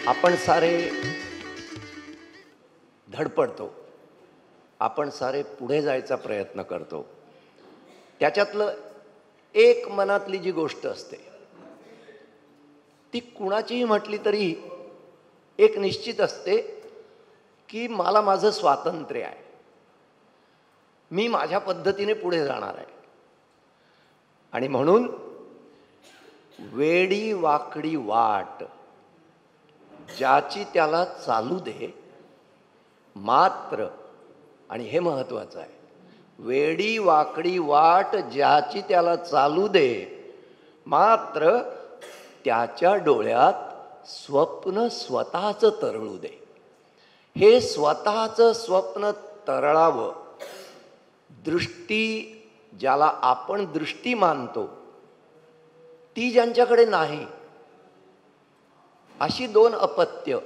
आपण सारे धडपडतो, आपण सारे पुढे जायचा प्रयत्न करतो. त्याच्यातलं एक मनातली जी गोष्ट असते ती कुणाचीही म्हटली तरी एक निश्चित असते की मला माझं स्वातंत्र्य आहे, मी माझ्या पद्धतीने पुढे जाणार आहे. आणि म्हणून वेडी वाकडी वाट ज्याची त्याला चालू दे, मात्र, आणि हे महत्वाचं आहे, वेडी वाकडी वाट ज्याची त्याला चालू दे, मात्र त्याच्या डोळ्यात स्वप्न स्वतःच तरळू दे. हे स्वतःचं स्वप्न तरळावं, दृष्टी ज्याला आपण दृष्टी मानतो ती ज्यांच्याकडे नाही, अशी दोन अपत्य,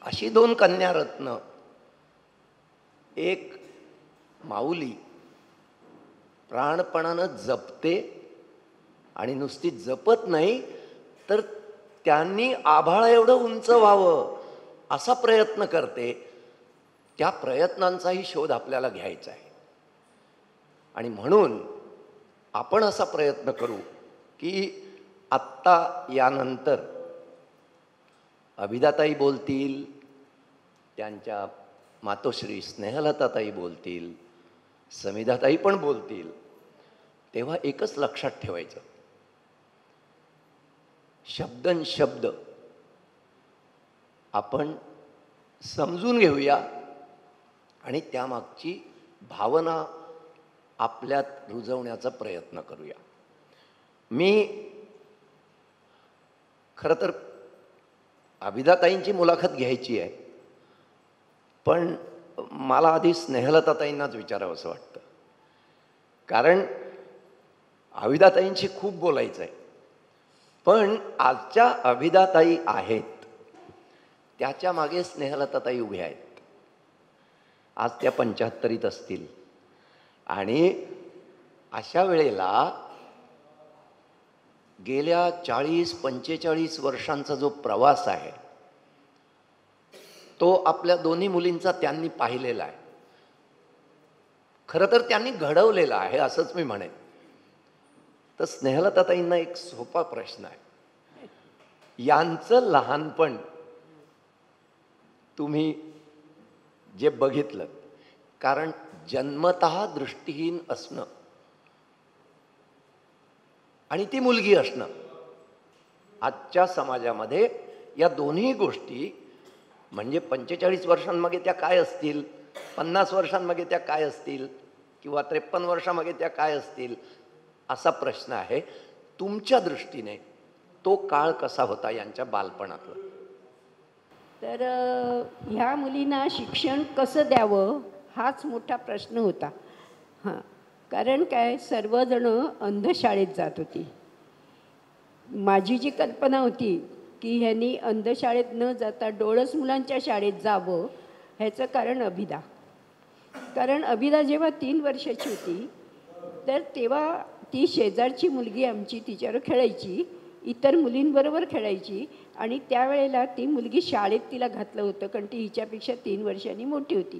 अशी दोन कन्यारत्न, एक माऊली प्राणपणानं जपते आणि नुसती जपत नाही तर त्यांनी आभाळ एवढं उंच व्हावं असा प्रयत्न करते. त्या प्रयत्नांचाही शोध आपल्याला घ्यायचा आहे. आणि म्हणून आपण असा प्रयत्न करू की आत्ता यानंतर अभिदाताई बोलतील, त्यांच्या मातोश्री स्नेहलताताई बोलतील, समिधाताई पण बोलतील, तेव्हा एकच लक्षात ठेवायचं, शब्दन शब्द आपण समजून घेऊया आणि त्यामागची भावना आपल्यात रुजवण्याचा प्रयत्न करूया. मी खरं तर अभिदाताईंची मुलाखत घ्यायची आहे, पण मला आधी स्नेहलताताईंनाच विचारावं असं वाटतं, कारण अभिदाताईंशी खूप बोलायचं आहे. पण आजच्या अभिदाताई आहेत त्याच्या मागे स्नेहलताताई उभ्या आहेत. आज त्या 75 असतील आणि अशा वेळेला गेल्या 40-45 वर्षांचा जो प्रवास आहे तो आपल्या दोन्ही मुलींचा त्यांनी पाहिलेला आहे. खरं तर त्यांनी घडवलेला आहे असंच मी म्हणेन. तर स्नेहलताताईंना एक सोपा प्रश्न आहे, यांचं लहानपण तुम्ही जे बघितलं, कारण जन्मतः दृष्टीहीन असणं आणि ती मुलगी असणं, आजच्या समाजामध्ये या दोन्ही गोष्टी, म्हणजे 45 वर्षांमागे त्या काय असतील, 50 वर्षांमागे त्या काय असतील, किंवा 53 वर्षांमागे त्या काय असतील, असा प्रश्न आहे. तुमच्या दृष्टीने तो काळ कसा होता यांच्या बालपणातला? तर ह्या मुलींना शिक्षण कसं द्यावं हाच मोठा प्रश्न होता. हां, कारण काय, सर्वजणं अंधशाळेत जात होती. माझी जी कल्पना होती की ह्यांनी अंधशाळेत न जाता डोळस मुलांच्या शाळेत जावं, ह्याचं कारण अभिदा. कारण अभिदा जेव्हा 3 वर्षाची होती तर तेव्हा ती शेजारची मुलगी आमची तिच्यावर खेळायची, इतर मुलींबरोबर खेळायची, आणि त्यावेळेला ती मुलगी शाळेत तिला घातलं होतं कारण ती हिच्यापेक्षा 3 वर्षांनी मोठी होती.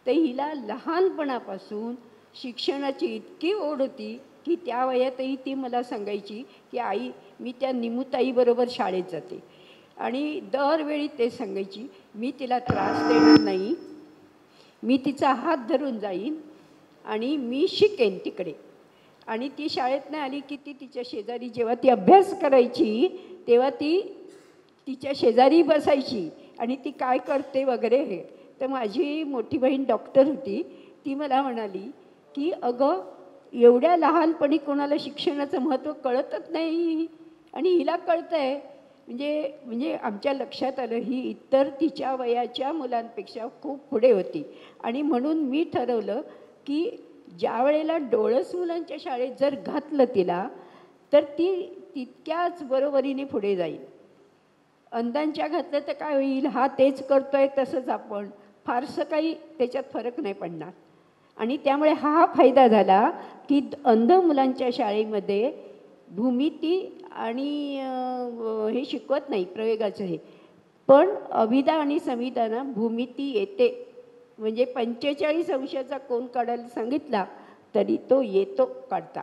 तर हिला लहानपणापासून शिक्षणाची इतकी ओढ होती की त्या वयातही ती मला सांगायची की आई, मी त्या निमुताईबरोबर शाळेत जाते. आणि दरवेळी ते सांगायची, मी तिला त्रास देणार नाही, मी तिचा हात धरून जाईन आणि मी शिकेन तिकडे. आणि ती शाळेत नाही आली की ती तिच्या शेजारी, जेव्हा ती अभ्यास करायची तेव्हा ती तिच्या शेजारी बसायची आणि ती काय करते वगैरे हे. तर माझी मोठी बहीण डॉक्टर होती, ती मला म्हणाली की अगं, एवढ्या लहानपणी कोणाला शिक्षणाचं महत्त्व कळतच नाही आणि हिला कळतं आहे. म्हणजे आमच्या लक्षात आलं ही इतर तिच्या वयाच्या मुलांपेक्षा खूप पुढे होती. आणि म्हणून मी ठरवलं की ज्या वेळेला डोळस मुलांच्या शाळेत जर घातलं तिला तर ती तितक्याच बरोबरीने पुढे जाईल. अंधांच्या घातलं तर काय होईल, हा तेच करतोय तसंच आपण, फारसं काही त्याच्यात फरक नाही पडणार. आणि त्यामुळे हा फायदा झाला की अंध मुलांच्या शाळेमध्ये भूमिती आणि हे शिकवत नाही, प्रयोगाचं हे, पण अभिधा आणि संविधाना भूमिती येते, म्हणजे 45 अंशाचा कोन काढायला सांगितला तरी तो येतो काढता.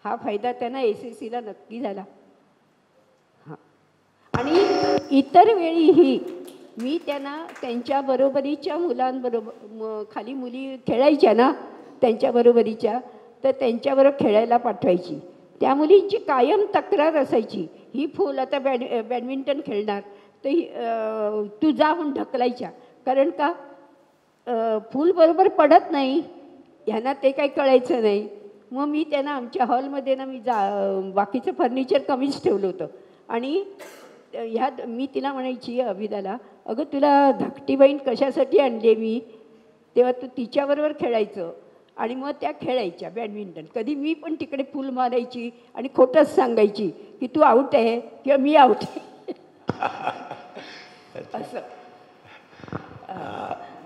हा फायदा त्यांना SSCला नक्की झाला. हां, आणि इतर वेळीही मी त्यांना त्यांच्या बरोबरीच्या मुलांबरोबर, खाली मुली खेळायच्या ना त्यांच्या बरोबरीच्या, तर त्यांच्याबरोबर खेळायला पाठवायची. त्या मुलींची कायम तक्रार असायची, ही फुल आता बॅडमिंटन खेळणार तर तू जा म्हणून ढकलायच्या. कारण का फुल बरोबर पडत नाही, ह्यांना ते काही कळायचं नाही. मग मी त्यांना आमच्या हॉलमध्ये ना मी बाकीचं फर्निचर कमीच ठेवलं होतं. आणि मी तिला म्हणायची अभिदाला, अगं तुला धाकटी बहीण कशासाठी आणली मी, तेव्हा तू तिच्याबरोबर खेळायचं. आणि मग त्या खेळायच्या बॅडमिंटन. कधी मी पण तिकडे फुल मारायची आणि खोटंच सांगायची की तू आऊट आहे किंवा मी आऊट आहे असं.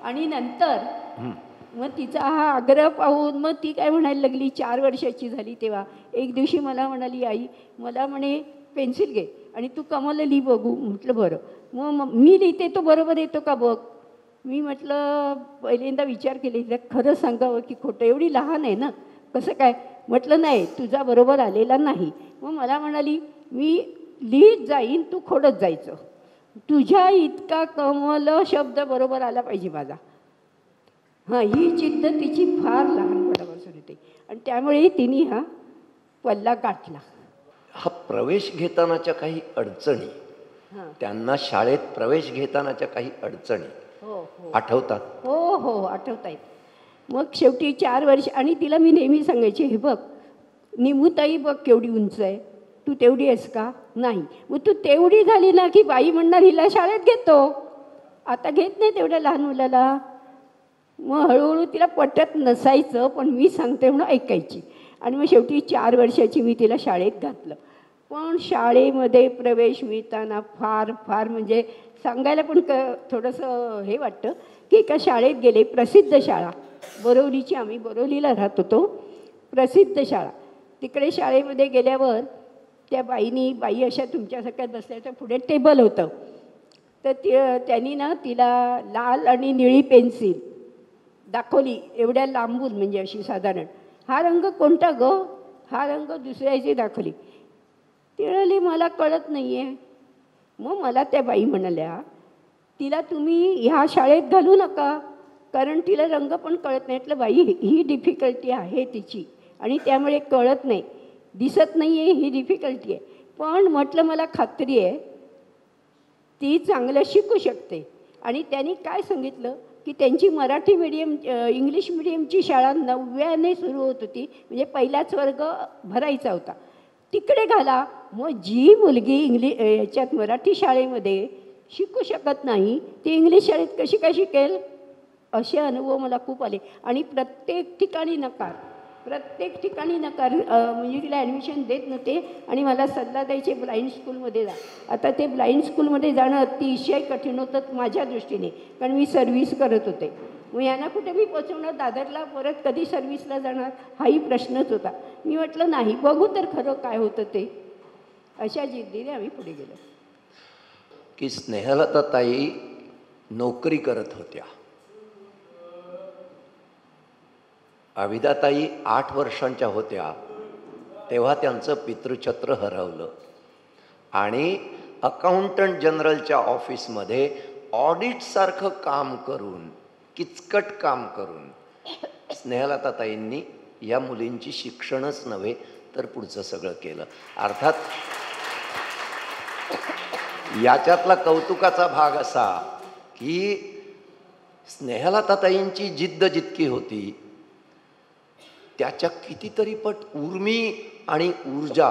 आणि नंतर मग तिचा हा आग्रह पाहून मग ती काय म्हणायला लागली, 4 वर्षाची झाली तेव्हा एक दिवशी मला म्हणाली, आई मला म्हणे पेन्सिल घे आणि तू कमल लिही बघू. म्हटलं बरं. मग मी लिहिते तो बरोबर येतो का बघ. मी म्हटलं पहिल्यांदा विचार केले, खरं सांगावं की खोटं, एवढी लहान आहे ना कसं काय. म्हटलं नाही तुझा बरोबर आलेला नाही. मग मला म्हणाली मी लिहित जाईन तू खोडत जायचं, तुझ्या इतका कमल शब्द बरोबर आला पाहिजे माझा. हां, ही जिद्द तिची फार लहानपणापासून होती आणि त्यामुळे तिने हा पल्ला गाठला. हा प्रवेश घेतानाच्या काही अडचणी, त्यांना शाळेत प्रवेश घेतानाच्या काही अडचणी आठवतात? हो हो आठवत आहेत. मग शेवटी 4 वर्ष आणि तिला मी नेहमी सांगायचे, हे बघ निमूताई बघ केवढी उंच आहे, तू तेवढी आहेस का. नाही. मग तू तेवढी झाली ना की बाई म्हणणार हिला शाळेत घेतो, आता घेत नाही तेवढ्या लहान मुलाला. मग हळूहळू तिला पटत नसायचं पण मी सांगते म्हणून ऐकायची. आणि मग शेवटी 4 वर्षाची मी तिला शाळेत घातलं. पण शाळेमध्ये प्रवेश मिळताना फार फार म्हणजे सांगायला पण थोडंसं हे वाटतं की एका शाळेत गेले, प्रसिद्ध शाळा बोरिवलीची, आम्ही बोरिवलीला राहत होतो, प्रसिद्ध शाळा. तिकडे शाळेमध्ये गेल्यावर त्या बाई अशा तुमच्यासारख्या बसल्याच्या पुढे टेबल होतं. तर त्यांनी ना तिला लाल आणि निळी पेन्सिल दाखवली एवढ्या लांबून, म्हणजे अशी साधारण, हा रंग कोणता गं, हा रंग दुसऱ्याची दाखवली. ती म्हणाली मला कळत नाही आहे. मग मला त्या बाई म्हणाल्या, तिला तुम्ही ह्या शाळेत घालू नका कारण तिला रंग पण कळत नाही. म्हटलं बाई ही डिफिकल्टी आहे तिची आणि त्यामुळे कळत नाही, दिसत नाही आहे, ही डिफिकल्टी आहे. पण म्हटलं मला खात्री आहे ती चांगलं शिकू शकते. आणि त्यांनी काय सांगितलं की त्यांची मराठी मीडियम इंग्लिश मिडियमची शाळा 9व्याने सुरू होत होती, म्हणजे पहिलाच वर्ग भरायचा होता, तिकडे घाला. मग जी मुलगी याच्यात मराठी शाळेमध्ये शिकू शकत नाही ती इंग्लिश शाळेत कशी काय शिकेल. असे अनुभव मला खूप आले. आणि प्रत्येक ठिकाणी नकार म्हणजे तिला ॲडमिशन देत नव्हते आणि मला सल्ला द्यायचे ब्लाइंड स्कूलमध्ये जा. आता ते ब्लाइंड स्कूलमध्ये जाणं अतिशय कठीण होतं माझ्या दृष्टीने, कारण मी सर्व्हिस करत होते. मग यांना कुठे मी पोचवणार, दादरला परत कधी सर्व्हिसला जाणार हाही प्रश्नच होता. मी म्हटलं नाही, बघू तर खरं काय होतं ते. अशा जिद्दीने आम्ही पुढे गेलो. की स्नेहलताताई नोकरी करत होत्या. अभिदाताई 8 वर्षांच्या होत्या तेव्हा त्यांचं पितृछत्र हरवलं आणि अकाउंटंट जनरलच्या ऑफिसमध्ये ऑडिटसारखं काम करून, किचकट काम करून स्नेहलताताईंनी या मुलींची शिक्षणच नव्हे तर पुढचं सगळं केलं. अर्थात याच्यातला कौतुकाचा भाग असा की स्नेहलताताईंची जिद्द जितकी होती त्याच्या कितीतरी पट उर्मी आणि ऊर्जा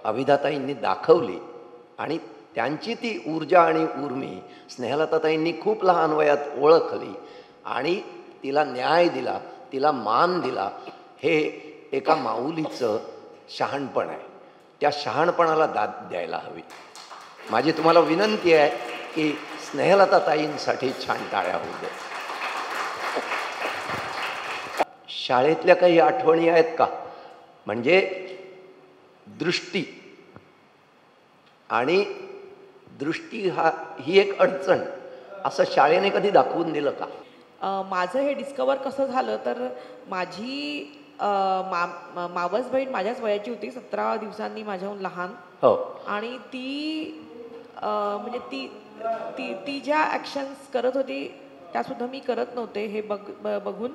अभिदाताईंनी दाखवली. आणि त्यांची ती ऊर्जा आणि उर्मी स्नेहलताताईंनी खूप लहान वयात ओळखली आणि तिला न्याय दिला, तिला मान दिला. हे एका माऊलीचं शहाणपण आहे. त्या शहाणपणाला दाद द्यायला हवी. माझी तुम्हाला विनंती आहे की स्नेहलताताईंसाठी छान टाळ्या होऊ दे. शाळेतल्या काही आठवणी आहेत का? म्हणजे दृष्टी आणि दृष्टी ही एक अडचण असं शाळेने कधी दाखवून दिलं का? माझं हे डिस्कवर कसं झालं तर माझी मावस बहीण माझ्याच वयाची होती, 17 दिवसांनी माझ्याहून लहान. हो. आणि ती म्हणजे ती ती ती ज्या ॲक्शन्स करत होती त्यासुद्धा मी करत नव्हते हे बघून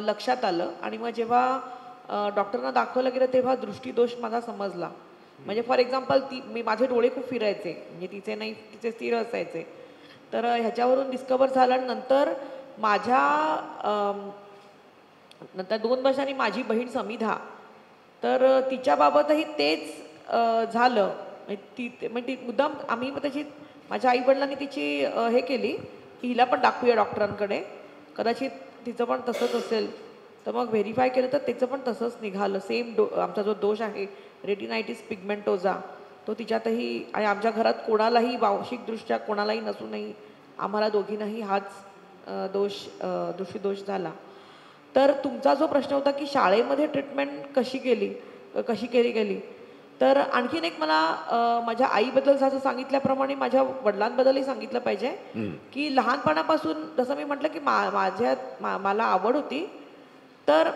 लक्षात आलं. आणि मग जेव्हा डॉक्टरना दाखवलं गेलं तेव्हा दृष्टीदोष माझा समजला. म्हणजे फॉर एक्झाम्पल माझे डोळे खूप फिरायचे, म्हणजे तिचे नाही, तिचे स्थिर असायचे. तर ह्याच्यावरून डिस्कवर झालं. नंतर नंतर 2 वर्षांनी माझी बहीण समिधा, तर तिच्याबाबतही तेच झालं. म्हणजे ती मुद्दाम आम्ही त्याची माझ्या आईवडिलांनी तिची हे केली की हिला पण दाखवूया डॉक्टरांकडे, कदाचित तिचं पण तसंच असेल. तर मग व्हेरीफाय केलं तर त्याचं पण तसंच निघालं. सेम आमचा जो दोष आहे रेटिनायटिस पिगमेंटोजा तो तिच्यातही, आणि आमच्या घरात कोणालाही वांशिकदृष्ट्या कोणालाही नसूनही आम्हाला दोघींनाही हाच दृष्टीदोष झाला. तर तुमचा जो प्रश्न होता की शाळेमध्ये ट्रीटमेंट कशी केली गेली, तर आणखीन एक मला माझ्या आईबद्दल जसं सांगितल्याप्रमाणे माझ्या वडिलांबद्दलही सांगितलं पाहिजे की लहानपणापासून जसं मी म्हटलं की मला आवड होती. तर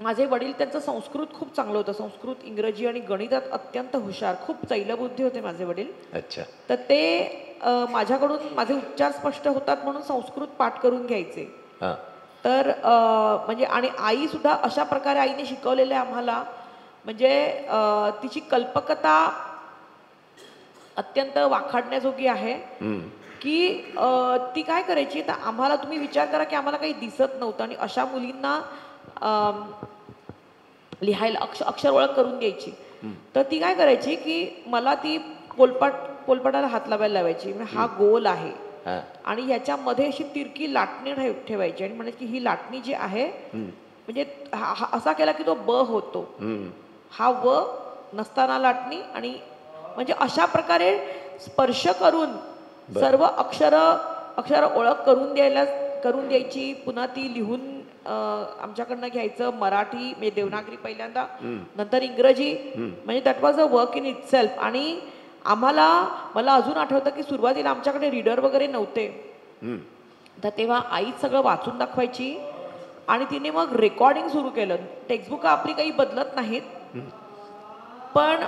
माझे वडील, त्यांचं संस्कृत खूप चांगलं होतं. संस्कृत, इंग्रजी आणि गणितात अत्यंत हुशार, खूप चैलबुद्धी होते माझे वडील. अच्छा. तर ते माझ्याकडून माझे उच्चार स्पष्ट होतात म्हणून संस्कृत पाठ करून घ्यायचे. तर म्हणजे आणि आई सुद्धा अशा प्रकारे आईने शिकवलेलं आहे आम्हाला. म्हणजे तिची कल्पकता अत्यंत वाखाणण्याजोगी आहे की ती काय करायची, तर आम्हाला तुम्ही विचार करा की आम्हाला काही दिसत नव्हतं आणि अशा मुलींना लिहायला अक्षर ओळख करून द्यायची. तर ती काय करायची की मला ती पोलपाटाला हात लावायची. म्हणजे हा गोल आहे आणि ह्याच्यामध्ये अशी तिरकी लाटणी ठेवायची आणि म्हणायची की ही लाटणी जी आहे म्हणजे असा केला की तो ब होतो, हा व नसताना लाटणी, आणि म्हणजे अशा प्रकारे स्पर्श करून सर्व अक्षर ओळख करून द्यायची. पुन्हा ती लिहून आमच्याकडनं घ्यायचं. मराठी म्हणजे देवनागरी पहिल्यांदा, नंतर इंग्रजी. म्हणजे that was a work in itself. आणि मला अजून आठवतं की सुरुवातीला आमच्याकडे रीडर वगैरे नव्हते, तर तेव्हा आईच सगळं वाचून दाखवायची आणि तिने मग रेकॉर्डिंग सुरू केलं. टेक्स्टबुक आपली काही बदलत नाहीत, पण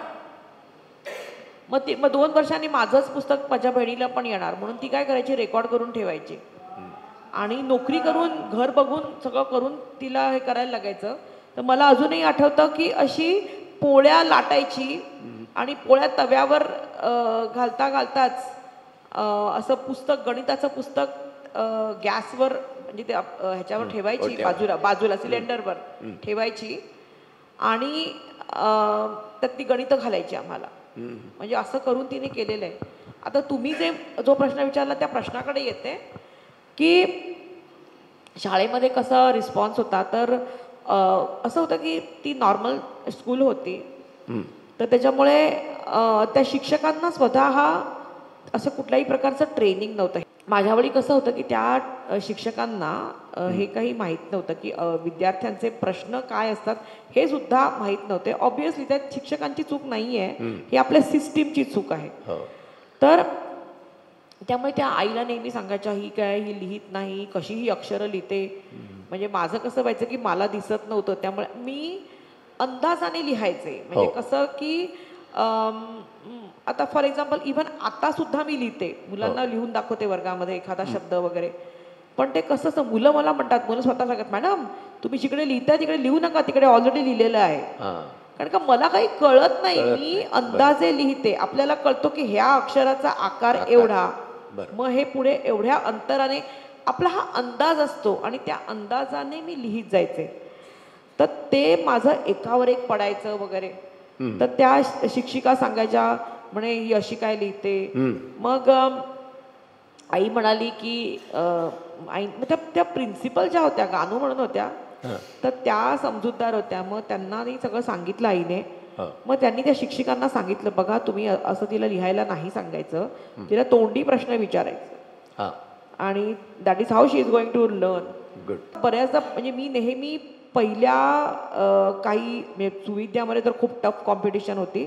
मग 2 वर्षांनी माझंच पुस्तक माझ्या बहिणीला पण येणार म्हणून ती काय करायची, रेकॉर्ड करून ठेवायची. आणि नोकरी करून, घर बघून, सगळं करून तिला हे करायला लागायचं. तर मला अजूनही आठवतं की अशी पोळ्या लाटायची आणि पोळ्या तव्यावर घालताच असं पुस्तक, गणिताचं पुस्तक गॅसवर म्हणजे ते ह्याच्यावर ठेवायची, बाजूला सिलेंडरवर ठेवायची आणि त्यात ती गणितं घालायची आम्हाला. म्हणजे असं करून तिने केलेलं आहे. आता तुम्ही जो प्रश्न विचारला त्या प्रश्नाकडे येते की शाळेमध्ये कसा रिस्पॉन्स होता. तर असं होतं की ती नॉर्मल स्कूल होती, तर त्याच्यामुळे त्या शिक्षकांना स्वतः असं कुठल्याही प्रकारचं ट्रेनिंग नव्हतं. माझ्या वेळी कसं होतं की त्या शिक्षकांना हे काही माहीत नव्हतं की विद्यार्थ्यांचे प्रश्न काय असतात हे सुद्धा माहीत नव्हते. ऑब्व्हियसली त्यात शिक्षकांची चूक नाही आहे, ही आपल्या सिस्टीमची चूक आहे. तर त्यामुळे त्या आईला नेहमी सांगायच्या ही लिहित नाही, कशी ही अक्षरं लिहिते. म्हणजे माझं कसं व्हायचं की मला दिसत नव्हतं, त्यामुळे मी अंदाजाने लिहायचे. म्हणजे कसं की आता फॉर एक्झाम्पल इव्हन आता सुद्धा मी लिहिते, मुलांना लिहून दाखवते वर्गामध्ये एखादा शब्द वगैरे. पण ते कसं असतं, मुलं स्वतः सांगत, मॅडम तुम्ही जिकडे लिहिताय तिकडे लिहू नका, तिकडे ऑलरेडी लिहिलेलं आहे. कारण का मला काही कळत नाही, मी अंदाजे लिहिते. आपल्याला कळतो की ह्या अक्षराचा आकार एवढा, मग हे पुढे एवढ्या अंतराने, आपला हा अंदाज असतो आणि त्या अंदाजाने मी लिहित जायचे. तर ते माझं एकावर एक पडायचं वगैरे. तर त्या शिक्षिका सांगायच्या, म्हणे ही अशी काय लिहिते. मग आई म्हणाली की त्या प्रिन्सिपल ज्या होत्या, गानू म्हणून होत्या, तर त्या समजूतदार होत्या. मग त्यांना सगळं सांगितलं आईने. मग त्यांनी त्या शिक्षिकांना सांगितलं, बघा तुम्ही असं तिला लिहायला नाही सांगायचं, तिला तोंडी प्रश्न विचारायचं आणि that is how she is going to learn. बऱ्याचदा म्हणजे मी नेहमी पहिल्या काही सुविद्यामध्ये तर खूप टफ कॉम्पिटिशन होती,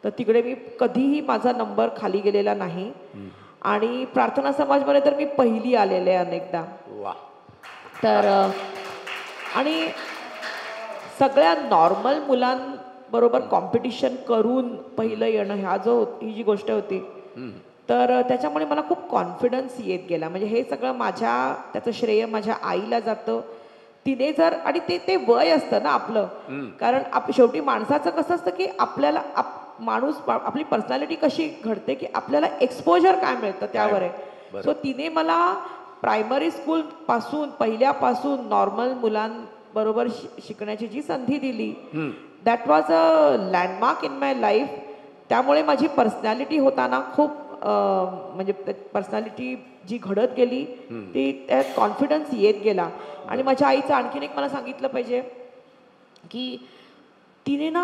तर तिकडे मी कधीही माझा नंबर खाली गेलेला नाही. आणि प्रार्थना समाजमध्ये तर मी पहिली आलेले आहे अनेकदा. वा. तर आणि सगळ्या नॉर्मल मुलांबरोबर कॉम्पिटिशन करून पहिलं येणं ही जी गोष्ट होती, तर त्याच्यामुळे मला खूप कॉन्फिडन्स येत गेला. म्हणजे हे सगळं त्याचं श्रेय माझ्या आईला जातं. तिने जर, आणि ते वय असतं ना आपलं, कारण शेवटी माणसाचं कसं असतं की आपल्याला आपली पर्सनॅलिटी कशी घडते की आपल्याला एक्सपोजर काय मिळतं त्यावर आहे. सो तिने मला प्रायमरी स्कूल पासून पहिल्यापासून नॉर्मल मुलांबरोबर शिकण्याची जी संधी दिली, that was a landmark in my life. त्यामुळे माझी पर्सनॅलिटी होताना खूप म्हणजे पर्सनॅलिटी जी घडत गेली ती त्यात कॉन्फिडन्स येत गेला. आणि माझ्या आईचं आणखीन एक मला सांगितलं पाहिजे की तिने ना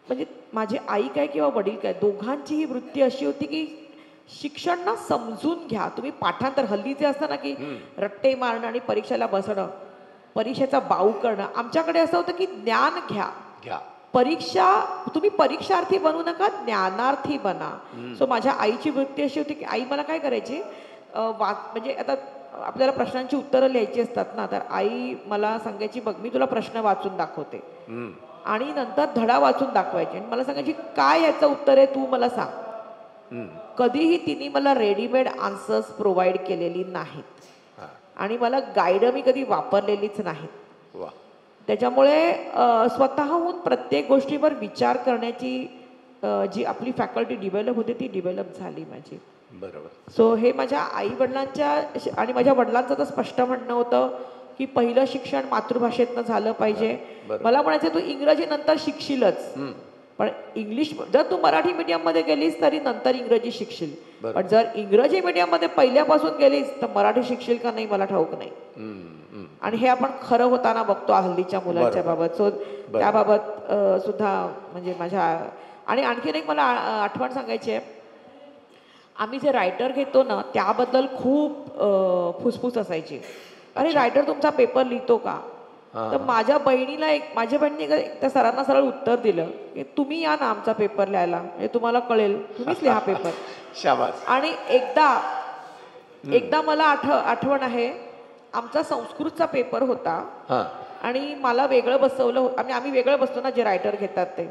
म्हणजे माझी आई काय किंवा वडील काय दोघांची ही वृत्ती अशी होती की शिक्षण ना समजून घ्या तुम्ही. पाठांतर हल्लीचे असतं ना की रट्टे मारणं आणि परीक्षेला बसणं, परीक्षेचा बाऊ करणं. आमच्याकडे असं होतं की ज्ञान घ्या. तुम्ही परीक्षार्थी बनू नका, ज्ञानार्थी बना. सो माझ्या आईची वृत्ती अशी होती की आई मला काय करायची, म्हणजे आता आपल्याला प्रश्नांची उत्तरं लिहायची असतात ना, तर आई मला सांगायची बघ मी तुला प्रश्न वाचून दाखवते आणि नंतर धडा वाचून दाखवायचे आणि मला सांगायची काय याचं उत्तर आहे तू मला सांग. कधीही तिने मला रेडीमेड आन्सर्स प्रोव्हाइड केलेली नाहीत आणि मला गाईड मी कधी वापरलेलीच नाहीत. त्याच्यामुळे स्वतःहून प्रत्येक गोष्टीवर विचार करण्याची जी आपली फॅकल्टी डिव्हेलप होते ती डिव्हेलप झाली माझी. बरोबर. सो हे माझ्या आई वडिलांच्या आणि माझ्या वडिलांचं तर स्पष्ट म्हणणं होतं की पहिलं शिक्षण मातृभाषेतनं झालं पाहिजे. मला म्हणायचं तू इंग्रजी नंतर शिकशीलच, पण इंग्लिश जर तू मराठी मीडियममध्ये गेलीस तरी नंतर इंग्रजी शिकशील, पण जर इंग्रजी मीडियममध्ये पहिल्यापासून गेलीस तर मराठी शिकशील का नाही मला ठाऊक नाही. आणि हे आपण खरं होताना बघतो हल्लीच्या मुलांच्या बाबत. सो त्याबाबत सुद्धा म्हणजे माझ्या आणि आणखीन एक मला आठवण सांगायची आहे. आम्ही जे रायटर घेतो ना त्याबद्दल खूप फुसफुस असायची. अरे रायटर तुमचा पेपर लिहितो का? तर माझ्या बहिणीने त्या सरांना सरळ उत्तर दिलं की तुम्ही या ना आमचा पेपर लिहायला, म्हणजे तुम्हाला कळेल, तुम्हीच लिहा पेपर. शाबास. आणि एकदा मला आठवण आहे, आमचा संस्कृतचा पेपर होता आणि मला वेगळं बसवलं. आम्ही वेगळं बसतो ना जे रायटर घेतात ते.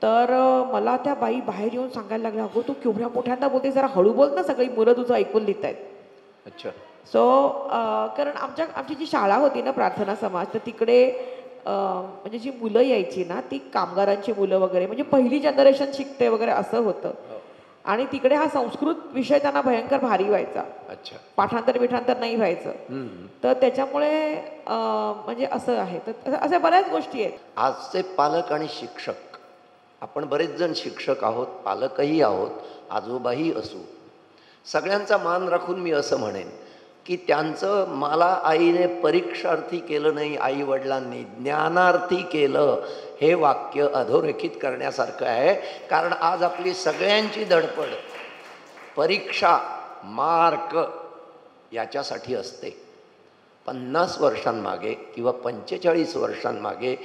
तर मला त्या बाई बाहेर येऊन सांगायला लागल्या, अगो तू केवढ्या मोठ्यांदा बोलते, जरा हळू बोल ना, सगळी मुलं तुझं ऐकून लिहित आहेत. अच्छा. सो कारण आमची जी शाळा होती ना प्रार्थना समाज, तर तिकडे म्हणजे जी मुलं यायची ना ती कामगारांची मुलं वगैरे, म्हणजे पहिली जनरेशन शिकते वगैरे असं होतं. आणि तिकडे हा संस्कृत विषय त्यांना भयंकर भारी व्हायचा. अच्छा. पाठांतर नाही व्हायचं. तर त्याच्यामुळे म्हणजे असं आहे. तर अशा बऱ्याच गोष्टी आहेत. आजचे पालक आणि शिक्षक, आपण बरेच जण शिक्षक आहोत, पालकही आहोत, आजोबाही असू, सगळ्यांचा मान राखून मी असं म्हणेन की त्यांचं मला आईने परीक्षार्थी केलं नाही, आई वडिलांनी ज्ञानार्थी केलं, हे वाक्य अधोरेखित करण्यासारखं आहे. कारण आज आपली सगळ्यांची धडपड परीक्षा, मार्क याच्यासाठी असते. 50 वर्षांमागे किंवा 45 वर्षांमागे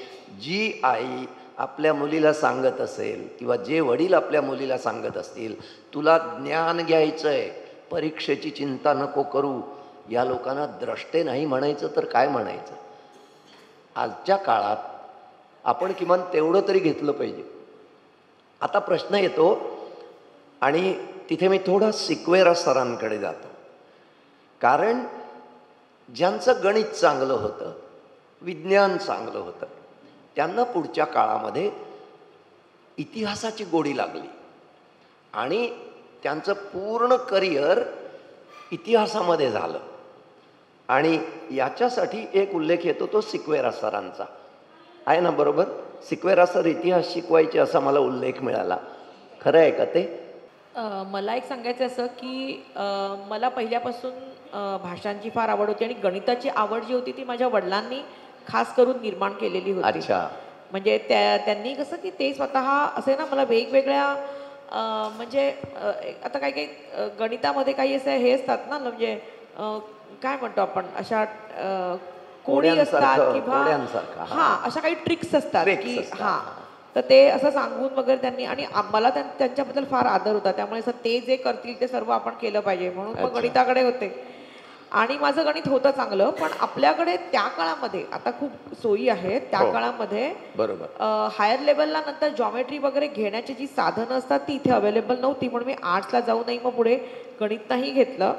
जी आई आपल्या मुलीला सांगत असेल किंवा जे वडील आपल्या मुलीला सांगत असतील, तुला ज्ञान घ्यायचं आहे, परीक्षेची चिंता नको करू, या लोकांना द्रष्टे नाही म्हणायचं तर काय म्हणायचं. आजच्या काळात आपण किमान तेवढं तरी घेतलं पाहिजे. आता प्रश्न येतो आणि तिथे मी थोडा सिक्वेरा सरांकडे जातो. कारण ज्यांचं गणित चांगलं होतं, विज्ञान चांगलं होतं, त्यांना पुढच्या काळामध्ये इतिहासाची गोडी लागली आणि त्यांचं पूर्ण करिअर इतिहासामध्ये झालं. आणि याच्यासाठी एक उल्लेख येतो तो सिक्वेरा सरांचा आहे ना, बरोबर? सिक्वेरा सर इतिहास शिकवायचे असा मला उल्लेख मिळाला. खरं आहे का ते? मला एक सांगायचं असं की मला पहिल्यापासून भाषांची फार आवड होती आणि गणिताची आवड जी होती ती माझ्या वडिलांनी खास करून निर्माण केलेली होती. अच्छा. म्हणजे त्यांनी कसं की ते स्वतः असे ना मला वेगवेगळ्या म्हणजे आता काही गणितामध्ये काही असे हे असतात ना, म्हणजे काय म्हणतो आपण, अशा कोडी असतात किंवा अशा काही ट्रिक्स असतात की तर ते असं सांगून वगैरे त्यांनी, आणि मला त्यांच्याबद्दल फार आदर होता, त्यामुळे असं ते जे करतील ते सर्व आपण केलं पाहिजे म्हणून मग गणिताकडे होते. आणि माझं गणित होतं चांगलं, पण आपल्याकडे त्या काळामध्ये, आता खूप सोयी आहेत, त्या काळामध्ये बरोबर हायर लेवलला नंतर जॉमेट्री वगैरे घेण्याची जी साधनं असतात ती इथे अवेलेबल नव्हती, म्हणून मी आर्ट्सला जाऊ नये, मग पुढे गणित नाही घेतलं.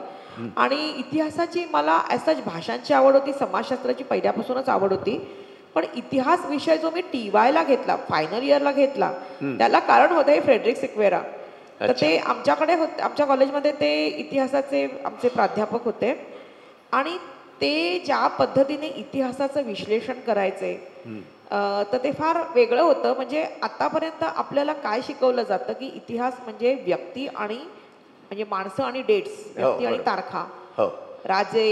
आणि इतिहासाची मला असंच भाषांची आवड होती, समाजशास्त्राची पहिल्यापासूनच आवड होती, पण इतिहास विषय जो मी TYला घेतला, फायनल इयरला घेतला, त्याला कारण होतं फ्रेडरिक सिक्वेरा. तर ते आमच्याकडे होते, आमच्या कॉलेजमध्ये ते इतिहासाचे आमचे प्राध्यापक होते, आणि ते ज्या पद्धतीने इतिहासाचं विश्लेषण करायचे तर ते फार वेगळं होतं. म्हणजे आतापर्यंत आपल्याला काय शिकवलं जातं की इतिहास म्हणजे व्यक्ती आणि म्हणजे माणसं आणि डेट्स, व्यक्ती आणि तारखा, राजे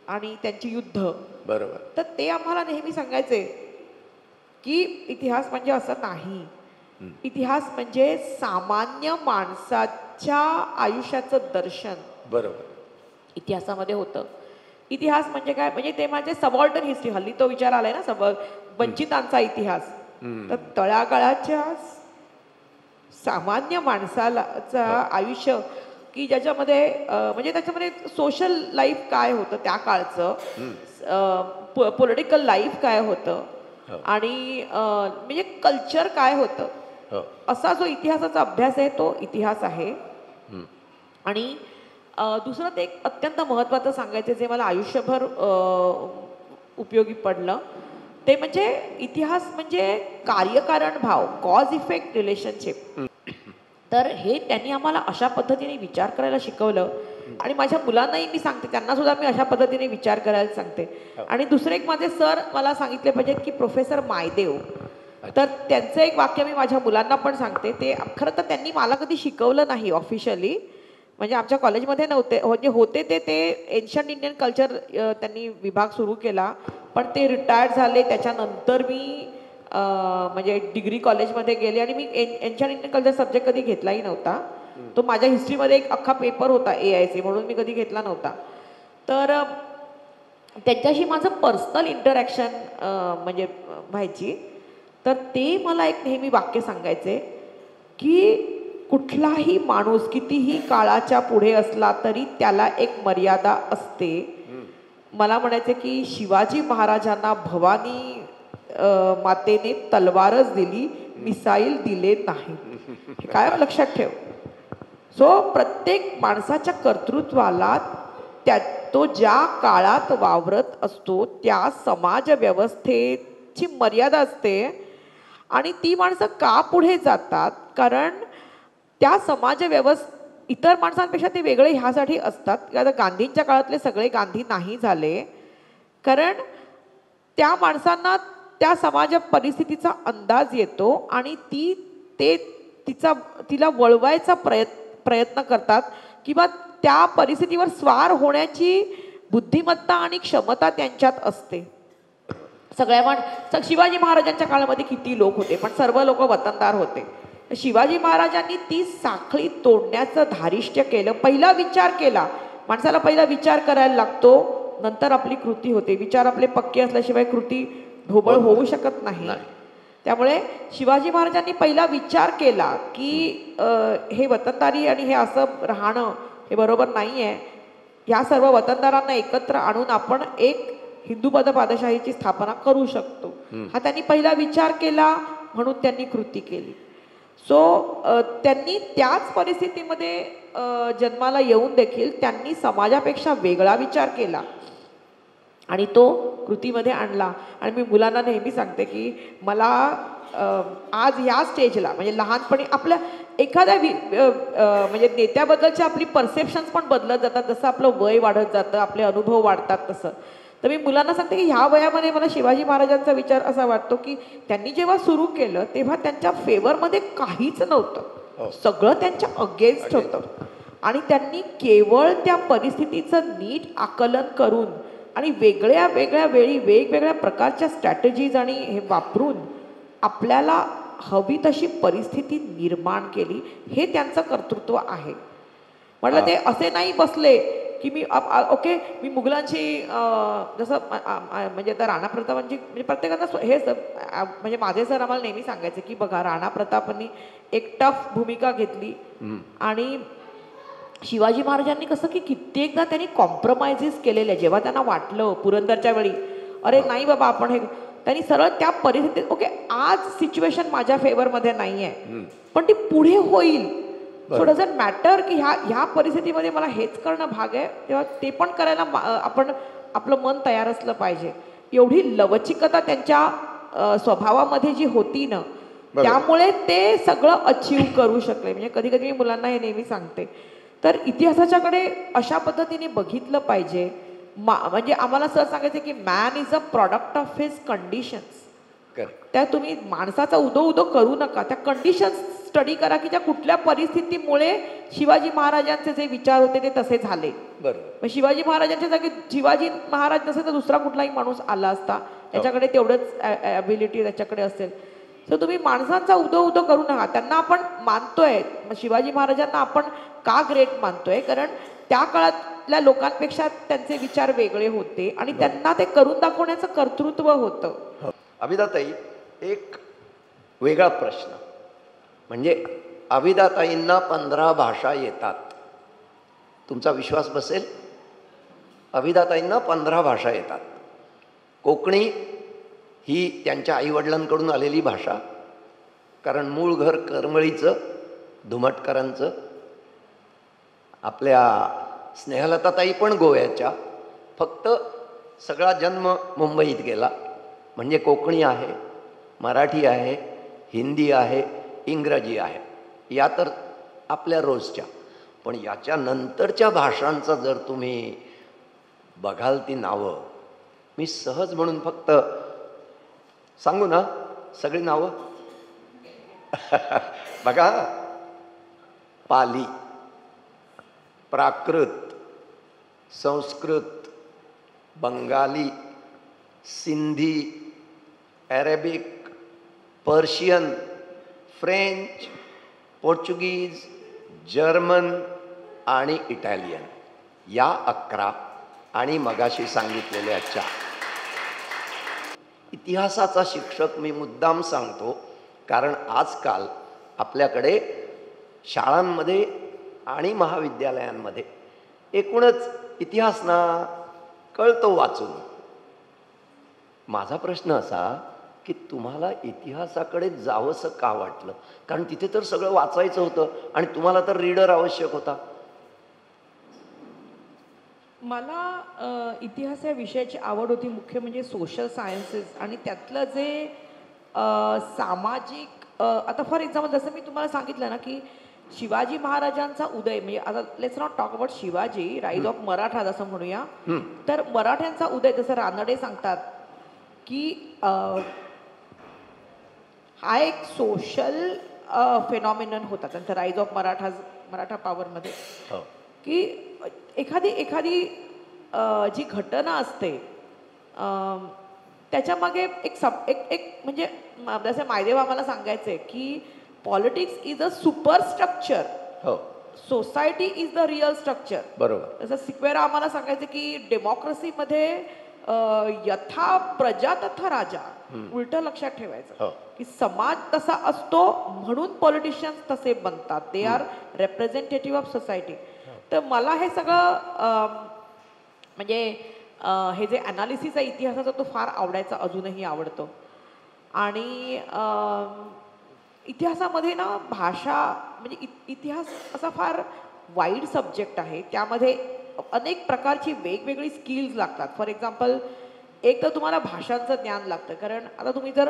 आणि त्यांची युद्ध, बरोबर. तर ते आम्हाला नेहमी सांगायचे की इतिहास म्हणजे असं नाही, इतिहास म्हणजे सामान्य माणसाच्या आयुष्याचं दर्शन बरोबर इतिहासामध्ये होतं. इतिहास म्हणजे काय, म्हणजे ते माझे सबऑर्डन हिस्ट्री, हल्ली तो विचार आलाय ना, वंचितांचा इतिहास. तर तळागाळाच्या सामान्य माणसाचं आयुष्य की ज्याच्यामध्ये म्हणजे त्याच्यामध्ये सोशल लाईफ काय होतं त्या काळचं, पॉलिटिकल लाईफ काय होतं, आणि म्हणजे कल्चर काय होतं, असा जो इतिहासाचा अभ्यास आहे तो इतिहास आहे. आणि दुसरं ते एक अत्यंत महत्त्वाचं सांगायचं जे मला आयुष्यभर उपयोगी पडलं, ते म्हणजे इतिहास म्हणजे कार्यकारण भाव, कॉज इफेक्ट रिलेशनशिप. तर हे त्यांनी आम्हाला अशा पद्धतीने विचार करायला शिकवलं, आणि माझ्या मुलांनाही मी सांगते, त्यांना सुद्धा मी अशा पद्धतीने विचार करायला सांगते. आणि दुसरे एक माझे सर मला सांगितले पाहिजेत की प्रोफेसर मायदेव, तर त्यांचं एक वाक्य मी माझ्या मुलांना पण सांगते. ते खरं तर त्यांनी मला कधी शिकवलं नाही ऑफिशियली, म्हणजे आमच्या कॉलेजमध्ये नव्हते, म्हणजे होते ते एन्शंट इंडियन कल्चर त्यांनी विभाग सुरू केला, पण ते रिटायर्ड झाले. त्याच्यानंतर मी म्हणजे डिग्री कॉलेजमध्ये गेले, आणि मी एन्शंट इंडियन कल्चर सब्जेक्ट कधी घेतलाही नव्हता. तो माझ्या हिस्ट्रीमध्ये एक अख्खा पेपर होता AIC, म्हणून मी कधी घेतला नव्हता. तर त्यांच्याशी माझं पर्सनल इंटरॅक्शन म्हणजे व्हायची. तर ते मला एक नेहमी वाक्य सांगायचे की कुठलाही माणूस कितीही काळाच्या पुढे असला तरी त्याला एक मर्यादा असते. मला म्हणायचे की शिवाजी महाराजांना भवानी मातेने तलवारच दिली, मिसाईल दिले नाही. हे काय लक्षात ठेव. सो प्रत्येक माणसाच्या कर्तृत्वाला तो ज्या काळात वावरत असतो त्या समाज व्यवस्थेची मर्यादा असते, आणि ती माणसं का पुढे जातात, कारण त्या समाज इतर माणसांपेक्षा ते वेगळे ह्यासाठी असतात की आता गांधींच्या काळातले सगळे गांधी नाही झाले, कारण त्या माणसांना त्या समाज परिस्थितीचा अंदाज येतो, आणि तिला वळवायचा प्रयत्न करतात, किंवा त्या परिस्थितीवर स्वार होण्याची बुद्धिमत्ता आणि क्षमता त्यांच्यात असते. शिवाजी महाराजांच्या काळामध्ये किती लोक होते, पण सर्व लोक वतनदार होते. शिवाजी महाराजांनी ती साखळी तोडण्याचं धारिष्ट्य केलं. पहिला विचार केला, माणसाला पहिला विचार करायला लागतो, नंतर आपली कृती होते. विचार आपले पक्के असल्याशिवाय कृती ढोबळ होऊ शकत नाही. त्यामुळे शिवाजी महाराजांनी पहिला विचार केला की हे वतनदारी आणि हे असं राहणं हे बरोबर नाही आहे. या सर्व वतनदारांना एकत्र आणून आपण एक हिंदू पदपादशाहीची स्थापना करू शकतो, हा त्यांनी पहिला विचार केला, म्हणून त्यांनी कृती केली. सो त्यांनी त्याच परिस्थितीमध्ये जन्माला येऊन देखील त्यांनी समाजापेक्षा वेगळा विचार केला आणि तो कृतीमध्ये आणला. आणि मी मुलांना नेहमी सांगते की मला आज ह्या स्टेजला म्हणजे लहानपणी आपल्या एखाद्या म्हणजे नेत्याबद्दलची आपली परसेप्शन्स पण बदलत जातात, जसं आपलं वय वाढत जातं, आपले अनुभव वाढतात तसं. तर मी मुलांना सांगते की ह्या वयामध्ये मला शिवाजी महाराजांचा विचार असा वाटतो की त्यांनी जेव्हा सुरू केलं तेव्हा त्यांच्या फेवरमध्ये काहीच नव्हतं, सगळं त्यांच्या अगेन्स्ट होतं, आणि त्यांनी केवळ त्या परिस्थितीचं नीट आकलन करून आणि वेगळ्या वेगळ्या वेळी वेगवेगळ्या प्रकारच्या स्ट्रॅटेजीज आणि हे वापरून आपल्याला हवी तशी परिस्थिती निर्माण केली. हे त्यांचं कर्तृत्व आहे. म्हटलं ते असे नाही बसले की मी ओके मी मुघलांची जसं म्हणजे आता राणा प्रतापांची म्हणजे प्रत्येकाला हे म्हणजे माझे सर आम्हाला नेहमी सांगायचे की बघा राणा प्रतापांनी एक टफ भूमिका घेतली आणि शिवाजी महाराजांनी कसं की कित्येकदा त्यांनी कॉम्प्रोमाइजेस केलेले जेव्हा त्यांना वाटलं पुरंदरच्या वेळी अरे नाही बाबा आपण हे त्यांनी सरळ त्या परिस्थितीत ओके आज सिच्युएशन माझ्या फेवरमध्ये नाही आहे पण ती पुढे होईल सो डझंट मॅटर की ह्या परिस्थितीमध्ये मला हेच करणं भाग आहे तेव्हा ते पण करायला आपण आपलं मन तयार असलं पाहिजे एवढी लवचिकता त्यांच्या स्वभावामध्ये जी होती ना त्यामुळे ते सगळं अचीव करू शकले म्हणजे कधी कधी मी मुलांना हे नेहमी सांगते तर इतिहासाच्याकडे अशा पद्धतीने बघितलं पाहिजे म्हणजे आम्हाला सर सांगायचं की man is a product of his conditions त्या तुम्ही माणसाचा उदो करू नका त्या कंडिशन्स स्टडी करा की त्या कुठल्या परिस्थितीमुळे शिवाजी महाराजांचे जे विचार होते ते तसे झाले बरोबर शिवाजी महाराजांच्या जागी शिवाजी महाराज नसेल तर दुसरा कुठलाही माणूस आला असता त्याच्याकडे तेवढंच ॲबिलिटी त्याच्याकडे असेल तर तुम्ही माणसांचा उदो करू नका त्यांना आपण मानतोय शिवाजी महाराजांना आपण का ग्रेट मानतोय कारण त्या काळातल्या लोकांपेक्षा त्यांचे विचार वेगळे होते आणि त्यांना ते करून दाखवण्याचं कर्तृत्व होतं अभिदाताई एक वेगळा प्रश्न म्हणजे अभिदाताईंना 15 भाषा येतात तुमचा विश्वास बसेल अभिदाताईंना 15 भाषा येतात कोकणी ही त्यांच्या आईवडिलांकडून आलेली भाषा कारण मूळ घर करमळीचं धुमटकरांचं आपल्या स्नेहलताताई पण गोव्याच्या फक्त सगळा जन्म मुंबईत गेला म्हणजे कोकणी आहे मराठी आहे हिंदी आहे इंग्रजी आहे या तर आपल्या रोजच्या पण याच्या नंतरच्या भाषांचा जर तुम्ही बघाल ती नावं मी सहज म्हणून फक्त सांगू ना सगळी नावं बघा Pali Prakrit Sanskrit Bengali Sindhi Arabic Persian French Portuguese German आणि इटालियन या 11 आणि मगाशी सांगितलेल्या 4 इतिहासाचा शिक्षक मी मुद्दाम सांगतो कारण आजकाल आपल्याकडे शाळांमध्ये आणि महाविद्यालयांमध्ये एकूणच इतिहास ना कळतो वाचून माझा प्रश्न असा की तुम्हाला इतिहासाकडे जावंसं का वाटलं कारण तिथे तर सगळं वाचायचं होतं आणि तुम्हाला तर रीडर आवश्यक होता मला इतिहास या विषयाची आवड होती मुख्य म्हणजे सोशल सायन्सेस आणि त्यातलं जे सामाजिक आता फॉर एक्झाम्पल जसं मी तुम्हाला सांगितलं ना की शिवाजी महाराजांचा उदय म्हणजे आता let's not talk about Shivaji rise of Maratha जसं म्हणूया तर मराठ्यांचा उदय जसं रानडे सांगतात की हा एक सोशल फेनॉमिनन होता त्यांचा राईज ऑफ मराठा पॉवरमध्ये की एखादी जी घटना असते त्याच्यामागे एक म्हणजे जसं मायदेव आम्हाला सांगायचंय की politics is a super structure society is the real structure बरोबर जसं सिक्वेरा आम्हाला सांगायचं की डेमोक्रेसीमध्ये यथा प्रजा तथा राजा उलट लक्षात ठेवायचं की समाज तसा असतो म्हणून पॉलिटिशियन्स तसे बनतात they are representative of society तर मला हे सगळं म्हणजे हे जे ॲनालिसिस आहे इतिहासाचा तो फार आवडायचा अजूनही आवडतो आणि इतिहासामध्ये ना भाषा म्हणजे इतिहास असा फार वाईड सब्जेक्ट आहे त्यामध्ये अनेक प्रकारची वेगवेगळी स्किल्स लागतात फॉर एक्झाम्पल एक तर तुम्हाला भाषांचं ज्ञान लागतं कारण आता तुम्ही जर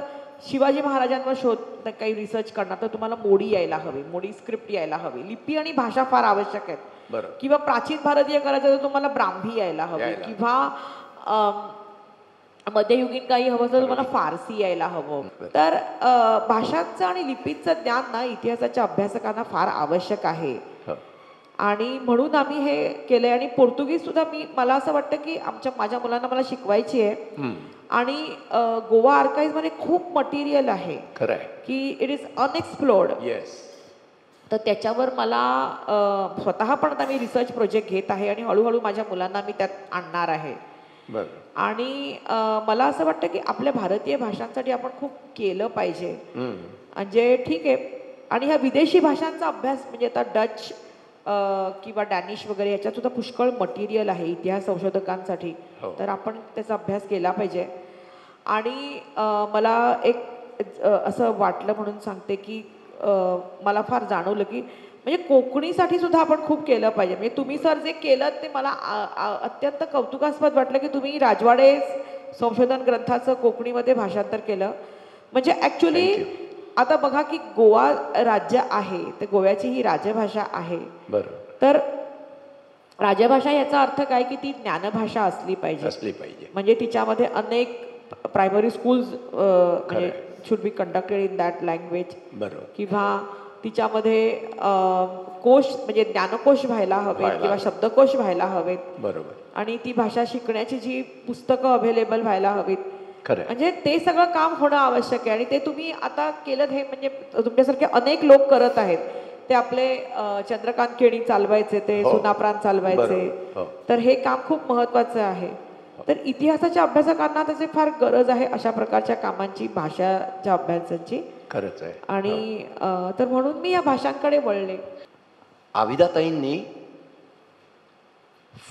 शिवाजी महाराजांवर काही रिसर्च करणार तर तुम्हाला मोडी यायला हवी मोडी स्क्रिप्ट यायला हवी लिपी आणि भाषा फार आवश्यक आहेत किंवा प्राचीन भारतीय करायचं तर तुम्हाला ब्राह्मी यायला हवी किंवा मध्ययुगीन काही हवं तर तुम्हाला फारसी यायला हवं तर भाषांचं आणि लिपीचं ज्ञान ना इतिहासाच्या अभ्यासकांना फार आवश्यक आहे आणि म्हणून आम्ही हे केलंय आणि पोर्तुगीज सुद्धा मला असं वाटतं की माझ्या मुलांना मला शिकवायची आहे आणि गोवा आर्काइव्ह मध्ये खूप मटेरियल आहे की इट इज अनएक्सप्लोर्ड तर त्याच्यावर मला स्वतः पण आता मी रिसर्च प्रोजेक्ट घेत आहे आणि हळूहळू माझ्या मुलांना मी त्यात आणणार आहे. आणि मला असं वाटतं की आपल्या भारतीय भाषांसाठी आपण खूप केलं पाहिजे. म्हणजे ठीक आहे, आणि ह्या विदेशी भाषांचा अभ्यास म्हणजे आता डच किंवा डॅनिश वगैरे याच्यात सुद्धा पुष्कळ मटेरियल आहे इतिहास संशोधकांसाठी. तर आपण त्याचा अभ्यास केला पाहिजे. आणि मला एक असं वाटलं म्हणून सांगते की मला फार जाणवलं की म्हणजे कोकणीसाठी सुद्धा आपण खूप केलं पाहिजे. म्हणजे तुम्ही सर जे केलं ते मला अत्यंत कौतुकास्पद वाटलं की तुम्ही राजवाडे संशोधन ग्रंथाचं कोकणीमध्ये भाषांतर केलं. म्हणजे ॲक्च्युली आता बघा की गोवा राज्य आहे, तर गोव्याची ही राजभाषा आहे. तर राजभाषा याचा अर्थ काय की ती ज्ञानभाषा असली पाहिजे. म्हणजे तिच्यामध्ये अनेक प्रायमरी स्कूल्स म्हणजे should be conducted in that language. किंवा तिच्यामध्ये कोश म्हणजे ज्ञानकोश व्हायला हवेत किंवा शब्दकोश व्हायला हवेत. आणि ती भाषा शिकण्याची जी पुस्तकं अवेलेबल व्हायला हवीत. म्हणजे ते सगळं काम होणं आवश्यक आहे. आणि ते तुम्ही आता केलं हे म्हणजे तुमच्यासारखे अनेक लोक करत आहेत. ते आपले चंद्रकांत केणी चालवायचे, ते सुनाप्रांत चालवायचे. तर हे काम खूप महत्त्वाचं आहे. तर इतिहासाच्या अभ्यासकांना त्याची फार गरज आहे अशा प्रकारच्या कामांची, भाषाच्या अभ्यासाची. खरंच आहे. आणि तर म्हणून मी या भाषांकडे वळले. आविदाताईंनी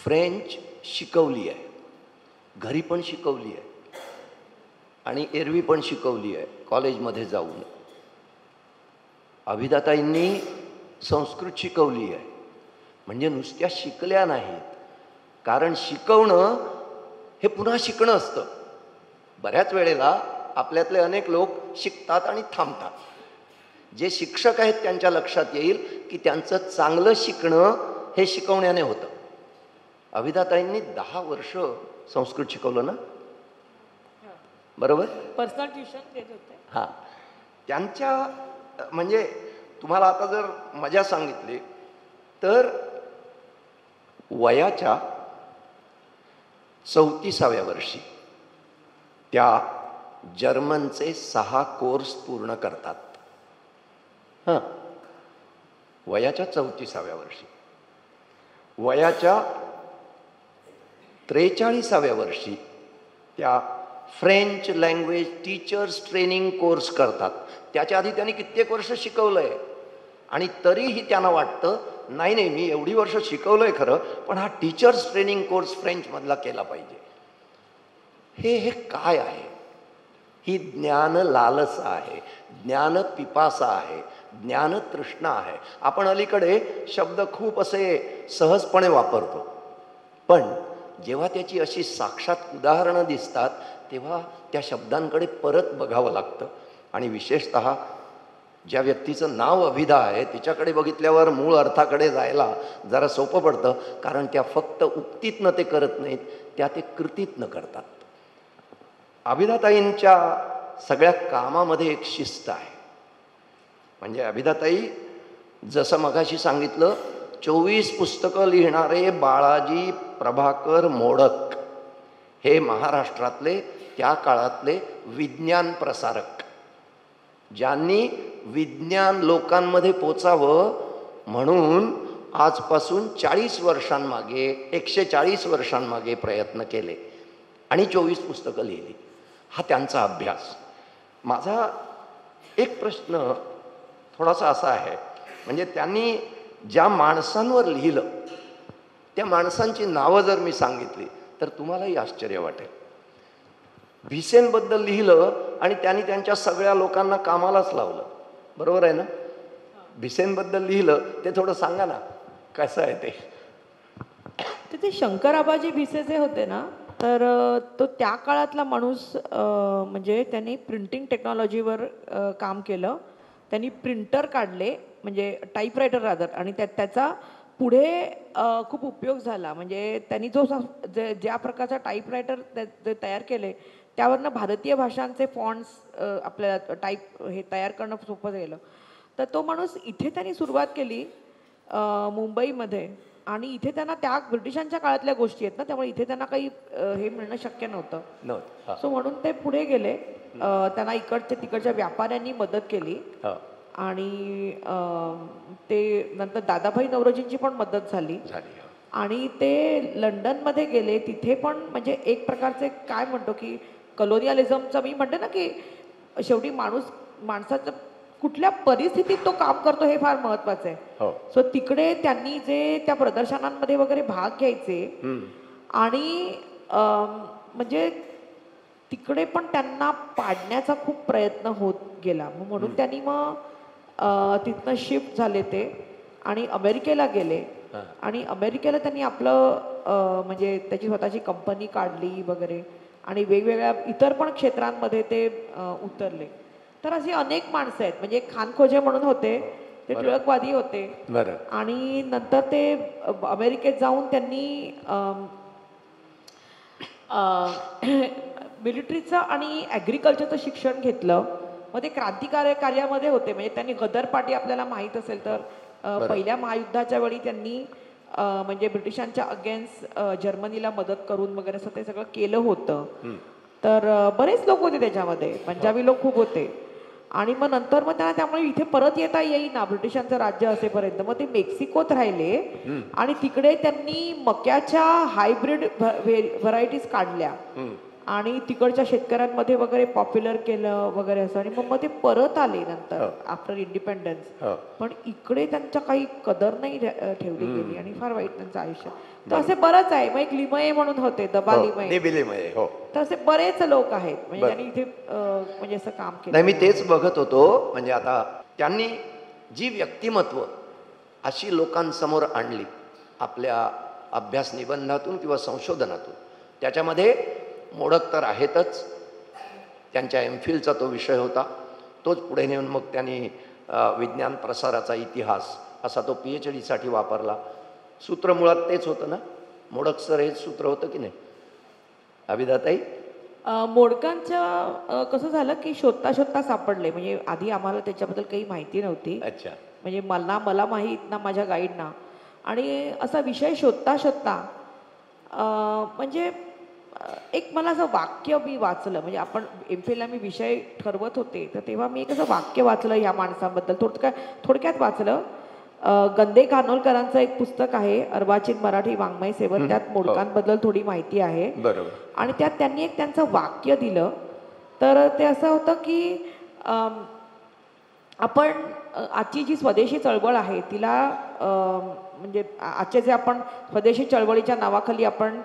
फ्रेंच शिकवली आहे, घरी पण शिकवली आहे आणि एरवी पण शिकवली आहे कॉलेजमध्ये जाऊन. आविदाताईंनी संस्कृत शिकवली आहे. म्हणजे नुसत्या शिकल्या नाहीत, कारण शिकवणं हे पुन्हा शिकणं असतं. बऱ्याच वेळेला आपल्यातले अनेक लोक शिकतात आणि थांबतात. जे शिक्षक आहेत त्यांच्या लक्षात येईल की त्यांचं चांगलं शिकणं हे शिकवण्याने होतं. आविदाताईंनी 10 वर्ष संस्कृत शिकवलं ना, बरोबर? पर्सनल ट्युशन देत होते. हां, त्यांच्या म्हणजे तुम्हाला आता जर मजा सांगितली तर वयाच्या 34व्या वर्षी त्या जर्मनचे 6 कोर्स पूर्ण करतात. हां, वयाच्या 34व्या वर्षी. वयाच्या 43व्या वर्षी त्या French language teachers training course करतात. त्याच्या आधी त्यांनी कित्येक वर्ष शिकवलं आहे आणि तरीही त्यांना वाटतं नाही नाही, मी एवढी वर्ष शिकवलं आहे खरं, पण हा टीचर्स ट्रेनिंग कोर्स फ्रेंचमधला केला पाहिजे. हे काय आहे? ही ज्ञान लालसा आहे, ज्ञान पिपासा आहे, ज्ञान तृष्णा आहे. आपण अलीकडे शब्द खूप असे सहजपणे वापरतो, पण जेव्हा त्याची अशी साक्षात उदाहरणं दिसतात तेव्हा त्या शब्दांकडे परत बघावं लागतं. आणि विशेषतः ज्या व्यक्तीचं नाव अभिधा आहे तिच्याकडे बघितल्यावर मूळ अर्थाकडे जायला जरा सोपं पडतं, कारण त्या फक्त उक्तीतनं ते करत नाहीत, त्या ते कृतीतनं करतात. अभिधाताईंच्या सगळ्या कामामध्ये एक शिस्त आहे. म्हणजे अभिधाताई जसं मगाशी सांगितलं, 24 पुस्तकं लिहिणारे बाळाजी प्रभाकर मोडक हे महाराष्ट्रातले त्या काळातले विज्ञान प्रसारक, ज्यांनी विज्ञान लोकांमध्ये पोचावं म्हणून आजपासून 40 वर्षांमागे 140 वर्षांमागे प्रयत्न केले आणि 24 पुस्तकं लिहिली. हा त्यांचा अभ्यास. माझा एक प्रश्न थोडासा असा आहे, म्हणजे त्यांनी ज्या माणसांवर लिहिलं त्या माणसांची नावं जर मी सांगितली तर तुम्हालाही आश्चर्य वाटेल. भिसेंबद्दल लिहिलं आणि त्यांनी त्यांच्या सगळ्या लोकांना कामालाच लावलं, बरोबर आहे ना? भिसेंबद्दल लिहिलं ते थोडं सांगा ना, कसं आहे ते? ते शंकराबाजी भिसे जे होते ना, तर तो त्या काळातला माणूस. म्हणजे त्यांनी प्रिंटिंग टेक्नॉलॉजीवर काम केलं. त्यांनी प्रिंटर काढले, म्हणजे टाईपरायटर रादर, आणि त्याचा पुढे खूप उपयोग झाला. म्हणजे त्यांनी ज्या प्रकारचा टाईपरायटर तयार केले त्यावरनं भारतीय भाषांचे फॉन्ट्स आपल्याला हे तयार करणं सोपं गेलं. तर तो माणूस इथे त्यांनी सुरुवात केली मुंबईमध्ये, आणि इथे त्यांना त्या ब्रिटिशांच्या काळातल्या गोष्टी आहेत ना, त्यामुळे इथे त्यांना काही हे मिळणं शक्य नव्हतं. सो म्हणून ते पुढे गेले. त्यांना इकडच्या तिकडच्या व्यापाऱ्यांनी मदत केली आणि ते नंतर दादाभाई नवरोजींची पण मदत झाली आणि ते लंडनमध्ये गेले. तिथे पण म्हणजे एक प्रकारचे काय म्हणतो की कलोनियलिझमचं मी म्हणते ना की शेवटी माणसाचं कुठल्या परिस्थितीत तो काम करतो हे फार महत्वाचं आहे. सो तिकडे त्यांनी जे त्या प्रदर्शनांमध्ये वगैरे भाग घ्यायचे आणि म्हणजे तिकडे पण त्यांना पाडण्याचा खूप प्रयत्न होत गेला. म्हणून त्यांनी मग तिथनं शिफ्ट झाले ते आणि अमेरिकेला गेले आणि अमेरिकेला त्यांनी आपलं म्हणजे त्याची स्वतःची कंपनी काढली वगैरे आणि वेगवेगळ्या इतर पण क्षेत्रांमध्ये ते उतरले. तर अशी अनेक माणसं आहेत. म्हणजे खानखोजे म्हणून होते, ते टिळकवादी होते आणि नंतर ते अमेरिकेत जाऊन त्यांनी मिलिटरीचं आणि ॲग्रिकल्चरचं शिक्षण घेतलं. मग ते क्रांतिकारी कार्यामध्ये होते. म्हणजे त्यांनी गदर पार्टी आपल्याला माहीत असेल तर पहिल्या महायुद्धाच्या वेळी त्यांनी म्हणजे ब्रिटिशांच्या अगेन्स्ट जर्मनीला मदत करून वगैरे असं ते सगळं केलं होतं. तर बरेच लोक होते त्याच्यामध्ये, पंजाबी लोक खूप होते. आणि मग नंतर मग त्यांना त्यामुळे इथे परत येता येईना ब्रिटिशांचं राज्य असेपर्यंत. मग ते मेक्सिकोत राहिले आणि तिकडे त्यांनी मक्याच्या हायब्रिड व्हरायटीज काढल्या आणि तिकडच्या शेतकऱ्यांमध्ये वगैरे पॉप्युलर केलं वगैरे असं. आणि मग ते परत आले नंतर आफ्टर इंडिपेंडन्स. पण इकडे त्यांच्या काही कदर नाही ठेवली गेली आणि फार वाईट त्यांचं आयुष्य. तर असे बरंच आहे. मग एक लिमये म्हणून होते, दबा लिमये. तर असे बरेच लोक आहेत म्हणजे त्यांनी इथे म्हणजे असं काम केलं. नाही, मी तेच बघत होतो. म्हणजे आता त्यांनी जी व्यक्तिमत्व अशी लोकांसमोर आणली आपल्या अभ्यास निबंधातून किंवा संशोधनातून, त्याच्यामध्ये मोडक तर आहेतच. त्यांच्या एमफिलचा तो विषय होता, तोच पुढे नेऊन मग त्यांनी विज्ञान प्रसाराचा इतिहास असा तो PhD साठी वापरला. सूत्र मुळात तेच होतं ना, मोडक सर हेच सूत्र होतं की नाही अभिदाताई? मोडकांचं कसं झालं की शोधता शोधता सापडले. म्हणजे आधी आम्हाला त्याच्याबद्दल काही माहिती नव्हती. अच्छा. म्हणजे मला माहीत ना माझ्या गाईडना. आणि असा विषय शोधता शोधता म्हणजे एक मला असं वाक्य मी वाचलं. म्हणजे आपण एमफिलला मी विषय ठरवत होते तर तेव्हा मी एक असं वाक्य वाचलं ह्या माणसाबद्दल. थोडक्यात वाचलं. गंदे कानोलकरांचं एक पुस्तक आहे अर्वाचीन मराठी वाङ्मय सेवन, त्यात मोडकांबद्दल थोडी माहिती आहे. बरोबर. आणि त्यात त्यांनी एक त्यांचं वाक्य दिलं. तर ते असं होतं की आपण आजची जी स्वदेशी चळवळ आहे तिला म्हणजे आजचे जे आपण स्वदेशी चळवळीच्या नावाखाली आपण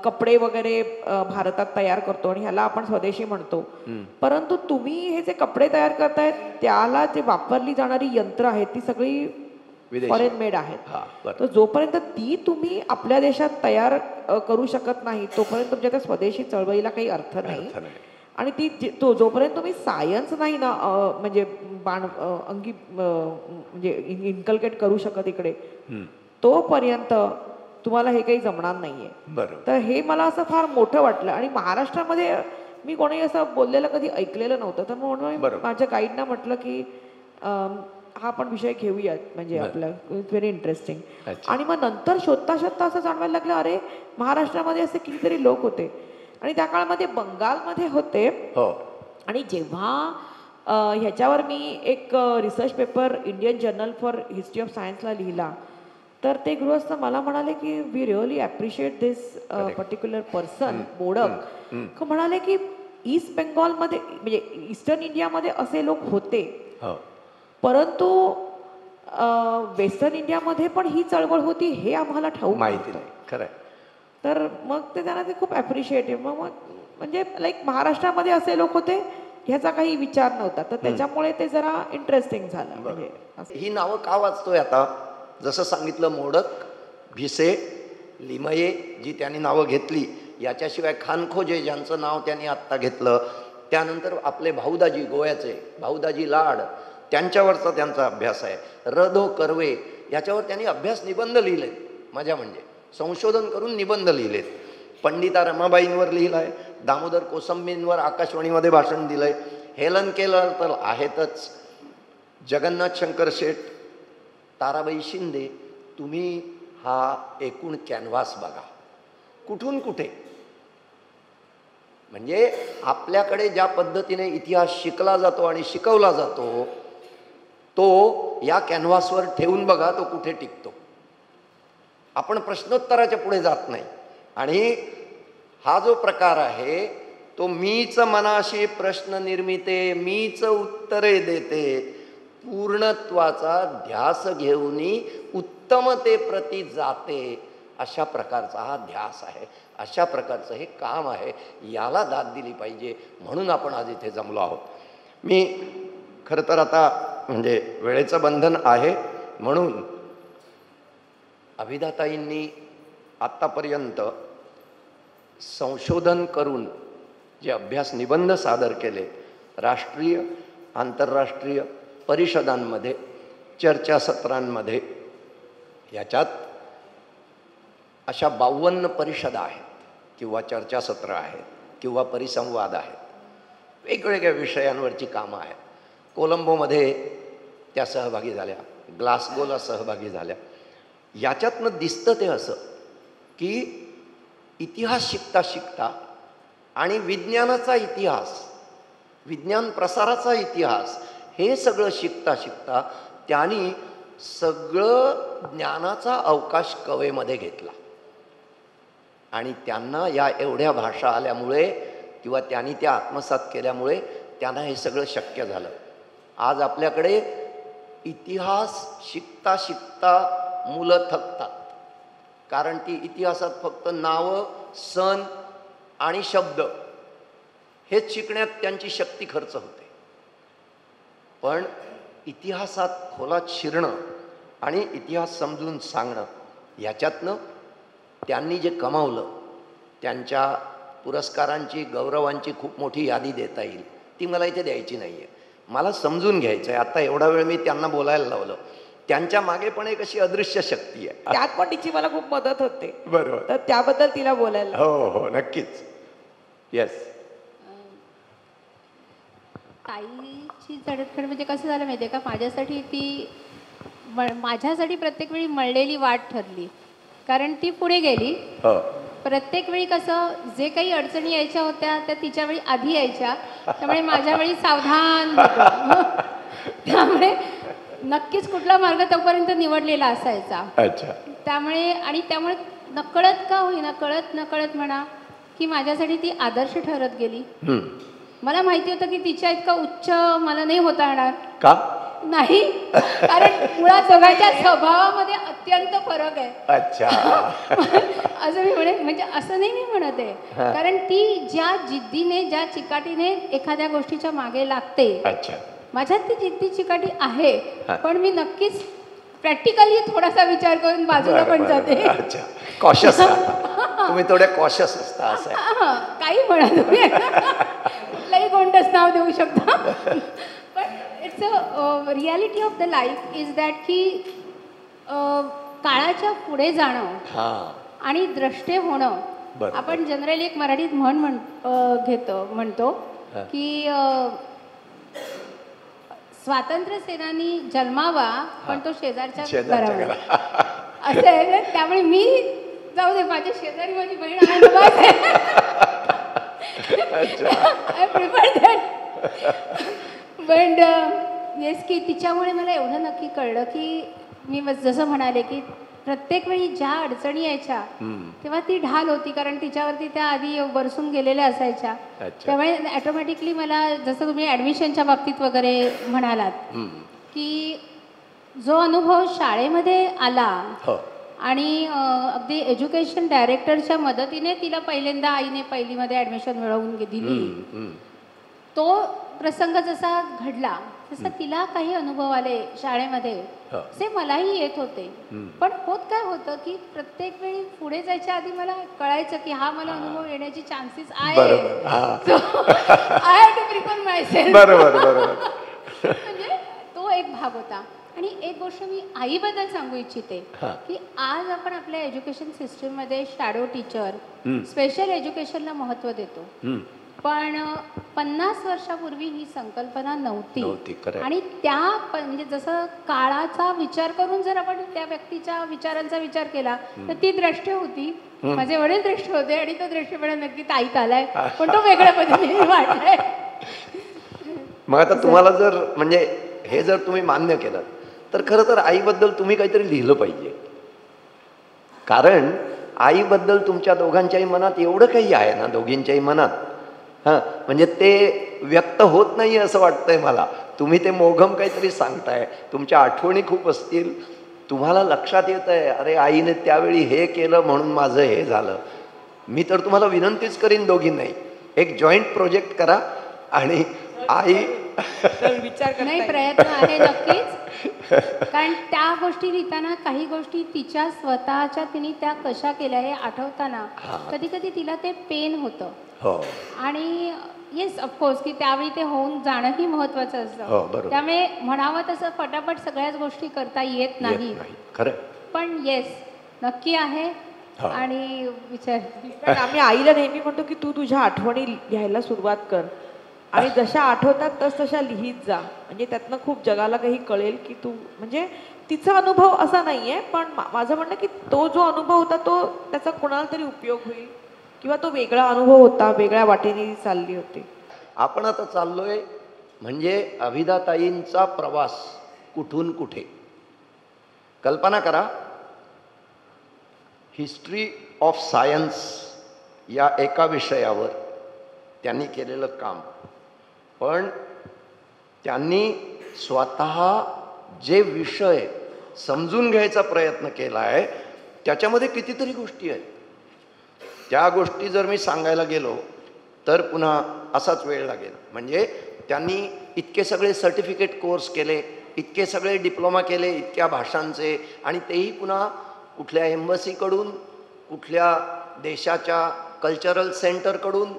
कपडे वगैरे भारतात तयार करतो आणि ह्याला आपण स्वदेशी म्हणतो. परंतु तुम्ही हे जे कपडे तयार करतायत त्याला जे वापरली जाणारी यंत्र आहेत ती सगळी फॉरेन मेड आहेत. तर जोपर्यंत ती तुम्ही आपल्या देशात तयार करू शकत नाही तोपर्यंत तुमच्या त्या स्वदेशी चळवळीला काही अर्थ नाही. आणि ती जोपर्यंत तुम्ही सायन्स नाही ना म्हणजे अंगी म्हणजे इन्कल्केट करू शकत इकडे तोपर्यंत तुम्हाला हे काही जमणार नाहीये. तर हे मला असं फार मोठं वाटलं. आणि महाराष्ट्रामध्ये मी कोणी असं बोललेलं कधी ऐकलेलं नव्हतं. तर म्हणून माझ्या गाईडना म्हटलं की हा पण विषय घेऊयात म्हणजे आपलं इट्स व्हेरी इंटरेस्टिंग. आणि मग नंतर शोधता शोधता असं जाणवायला लागलं अरे महाराष्ट्रामध्ये असे कितीतरी लोक होते. आणि त्या काळामध्ये बंगालमध्ये होते. आणि जेव्हा ह्याच्यावर मी एक research paper Indian journal for history of सायन्सला लिहिला तर ते गृहस्थ मला म्हणाले की we really appreciate this particular person Modak. म्हणाले की ईस्ट बेंगॉलमध्ये म्हणजे ईस्टर्न इंडियामध्ये असे लोक होते परंतु वेस्टर्न इंडियामध्ये पण ही चळवळ होती हे आम्हाला ठाऊक माहिती नाही. खरं. तर मग ते त्यांना ते खूप ॲप्रिशिएटिव्ह मग म्हणजे लाईक महाराष्ट्रामध्ये असे लोक होते ह्याचा काही विचार नव्हता. तर त्याच्यामुळे ते जरा इंटरेस्टिंग झालं. म्हणजे ही नावं का वाचतोय आता? जसं सांगितलं मोडक, भिसे, लिमये जी त्यांनी नावं घेतली, याच्याशिवाय खानखोजे ज्यांचं नाव त्यांनी आत्ता घेतलं, त्यानंतर आपले भाऊदाजी गोव्याचे भाऊदाजी लाड त्यांच्यावरचा त्यांचा अभ्यास आहे. र.धो. कर्वे याच्यावर त्यांनी अभ्यास निबंध लिहिलेत. मजा म्हणजे संशोधन करून निबंध लिहिलेत. पंडिता रमाबाईंवर लिहिलंय, दामोदर कोसंबींवर आकाशवाणीमध्ये भाषण दिलंय, हेलन केलर तर आहेतच, जगन्नाथ शंकर शेठ, ताराबाई शिंदे. तुम्ही हा एकूण कॅनव्हास बघा कुठून कुठे. म्हणजे आपल्याकडे ज्या पद्धतीने इतिहास शिकला जातो आणि शिकवला जातो तो या कॅनव्हासवर ठेवून बघा तो कुठे टिकतो. आपण प्रश्नोत्तराच्या पुढे जात नाही. आणि हा जो प्रकार आहे तो मीच मनाशी प्रश्न निर्मिते, मीच उत्तरे देते, पूर्णत्वाचा ध्यास घेऊनी उत्तमतेप्रती जाते, अशा प्रकारचा हा ध्यास आहे, अशा प्रकारचं हे काम आहे. याला दाद दिली पाहिजे म्हणून आपण आज इथे जमलो आहोत. मी खरं तर आता म्हणजे वेळेचं बंधन आहे म्हणून अभिदाताईंनी आत्तापर्यंत संशोधन करून जे अभ्यास निबंध सादर केले, राष्ट्रीय आंतरराष्ट्रीय परिषदांमध्ये, चर्चासत्रांमध्ये, याच्यात अशा 52 परिषदा आहेत किंवा चर्चासत्र आहेत किंवा परिसंवाद आहेत, वेगवेगळ्या विषयांवरची कामं आहेत. कोलंबोमध्ये त्या सहभागी झाल्या, ग्लासगोला सहभागी झाल्या. याच्यातनं दिसतं ते असं की इतिहास शिकता शिकता आणि विज्ञानाचा इतिहास, विज्ञान प्रसाराचा इतिहास, हे सगळं शिकता शिकता त्यांनी सगळं ज्ञानाचा अवकाश कवेमध्ये घेतला. आणि त्यांना या एवढ्या भाषा आल्यामुळे किंवा त्यांनी त्या आत्मसात केल्यामुळे त्यांना हे सगळं शक्य झालं. आज आपल्याकडे इतिहास शिकता शिकता मुलं थकतात, कारण ती इतिहासात फक्त नावं, सण आणि शब्द हेच शिकण्यात त्यांची शक्ती खर्च होते. पण इतिहासात खोलात शिरणं आणि इतिहास समजून सांगणं, याच्यातनं त्यांनी जे कमावलं, त्यांच्या पुरस्कारांची, गौरवांची खूप मोठी यादी देता येईल. ती मला इथे द्यायची नाही आहे, मला समजून घ्यायचं आहे. आता एवढा वेळ मी त्यांना बोलायला लावलं, त्यांच्या मागे पण एक अशी अदृश्य शक्ती आहे. त्यात पण तिची मला खूप मदत होते. बरोबर. तर त्याबद्दल तिला बोलायला. हो हो नक्कीच. येस. ताईची चढतखड म्हणजे कसं झालं माहिती आहे का, माझ्यासाठी ती माझ्यासाठी प्रत्येक वेळी मळलेली वाट ठरली. कारण ती पुढे गेली. प्रत्येक वेळी कसं जे काही अडचणी यायच्या होत्या त्या तिच्या वेळी आधी यायच्या, त्यामुळे माझ्या वेळी सावधान होतं. त्यामुळे नक्कीच कुठला मार्ग तोपर्यंत निवडलेला असायचा. अच्छा. त्यामुळे नकळत का होईना, कळत नकळत म्हणा, की माझ्यासाठी ती आदर्श ठरत गेली. मला माहिती होतं की तिच्या इतका उच्च मला नाही होता येणार. का नाही, कारण मुळात दोघांच्या स्वभावामध्ये अत्यंत फरक आहे. अच्छा. असं मी म्हणजे असं नाही मी म्हणत आहे, कारण ती ज्या जिद्दीने, ज्या चिकाटीने एखाद्या गोष्टीच्या मागे लागते, अच्छा, माझ्यात ती जिद्दी चिकाटी आहे. पण मी नक्कीच प्रॅक्टिकली थोडासा विचार करून बाजूला पण जाते. अच्छा, कॉशियस. तुम्ही थोडे कॉशियस असता असं आहे. काही म्हणा तुम्ही, कुठलंही कोणतंच नाव देऊ शकता. पण it's a reality of the life is that की काळाच्या पुढे जाणं आणि द्रष्टे होणं. आपण जनरली एक मराठीत म्हणतो की स्वातंत्र्य सेनानी जन्मावा पण तो शेजारच्या घरावर, असं आहे. त्यामुळे मी जाऊ दे, माझ्या शेजारी माझी बहीण आहे, I prefer that. But yes, की तिच्यामुळे मला एवढं नक्की कळलं की मी जसं म्हणाले की प्रत्येक वेळी ज्या अडचणी यायच्या तेव्हा ती ढाल होती, कारण तिच्यावरती त्या आधी बरसून गेलेल्या असायच्या. त्यामुळे ॲटोमॅटिकली मला, जसं तुम्ही ॲडमिशनच्या बाबतीत वगैरे म्हणालात, की जो अनुभव शाळेमध्ये आला आणि अगदी एज्युकेशन डायरेक्टरच्या मदतीने तिला पहिल्यांदा आईने पहिलीमध्ये ॲडमिशन मिळवून दिली, तो प्रसंग जसा घडला तसं तिला काही अनुभव आले शाळेमध्ये, ते मलाही येत होते. पण होत काय होतं की प्रत्येक वेळी पुढे जायच्या आधी मला कळायचं की हा मला अनुभव येण्याची चान्सेस आहे. I have to prepare my self. म्हणजे तो एक भाग होता. आणि एक गोष्ट मी आईबद्दल सांगू इच्छिते की आज आपण आपल्या एज्युकेशन सिस्टीममध्ये शॅडो टीचर, स्पेशल एज्युकेशनला महत्त्व देतो, पण 50 वर्षापूर्वी ही संकल्पना नव्हती. आणि त्या म्हणजे जसं काळाचा विचार करून जर आपण त्या व्यक्तीच्या विचारांचा विचार केला तर ती द्रष्टे होती, माझे वडील द्रष्टे होते, आणि तो द्रष्टेपणा नक्की ताईत आलाय, पण तो वेगळ्या पद्धतीने वाटलाय. मग आता तुम्हाला जर म्हणजे हे जर तुम्ही मान्य केलं तर खरं तर आईबद्दल तुम्ही काहीतरी लिहिलं पाहिजे. कारण आईबद्दल तुमच्या दोघांच्याही मनात एवढं काही आहे ना, दोघींच्याही मनात, हां, म्हणजे ते व्यक्त होत नाही असं वाटतंय मला. तुम्ही ते मोघम काहीतरी सांगताय, तुमच्या आठवणी खूप असतील, तुम्हाला लक्षात येत आहे अरे आईने त्यावेळी हे केलं म्हणून माझं हे झालं. मी तर तुम्हाला विनंतीच करीन दोघींनाही, एक जॉईंट प्रोजेक्ट करा आणि आई विचार नाही, प्रयत्न आहे नक्कीच. कारण त्या गोष्टी लिहिताना काही गोष्टी तिच्या स्वतःच्या तिने त्या कशा केल्या हे आठवताना कधी कधी तिला ते पेन होतं. हो आणि येस ऑफकोर्स की त्यावेळी ते होऊन जाणंही महत्वाचं हो, असतं. बरोबर. त्यामुळे म्हणावं तसं फटाफट सगळ्याच गोष्टी करता येत नाही. खरं. पण येस नक्की आहे. हो. आणि विचार पण आम्ही आईला नेहमी म्हणतो की तू तुझ्या आठवणी लिहायला सुरुवात कर आणि जशा आठवतात तशा लिहित जा, म्हणजे त्यातनं खूप जगाला काही कळेल की तू, म्हणजे तिचा अनुभव असा नाहीये, पण माझं म्हणणं की तो जो अनुभव होता तो त्याचा कोणाला तरी उपयोग होईल, किंवा तो वेगळा अनुभव होता, वेगळ्या वाटेने चालली होती. आपण आता चाललोय म्हणजे अभिदाताईंचा प्रवास कुठून कुठे. कल्पना करा, हिस्ट्री ऑफ सायन्स या एका विषयावर त्यांनी केलेलं काम, पण त्यांनी स्वतः जे विषय समजून घ्यायचा प्रयत्न केला आहे त्याच्यामध्ये कितीतरी गोष्टी आहेत. त्या गोष्टी जर मी सांगायला गेलो तर पुन्हा असाच वेळ लागेल. म्हणजे त्यांनी इतके सगळे सर्टिफिकेट कोर्स केले, इतके सगळे डिप्लोमा केले इतक्या भाषांचे, आणि तेही पुन्हा कुठल्या एम्बसीकडून, कुठल्या देशाच्या कल्चरल सेंटरकडून,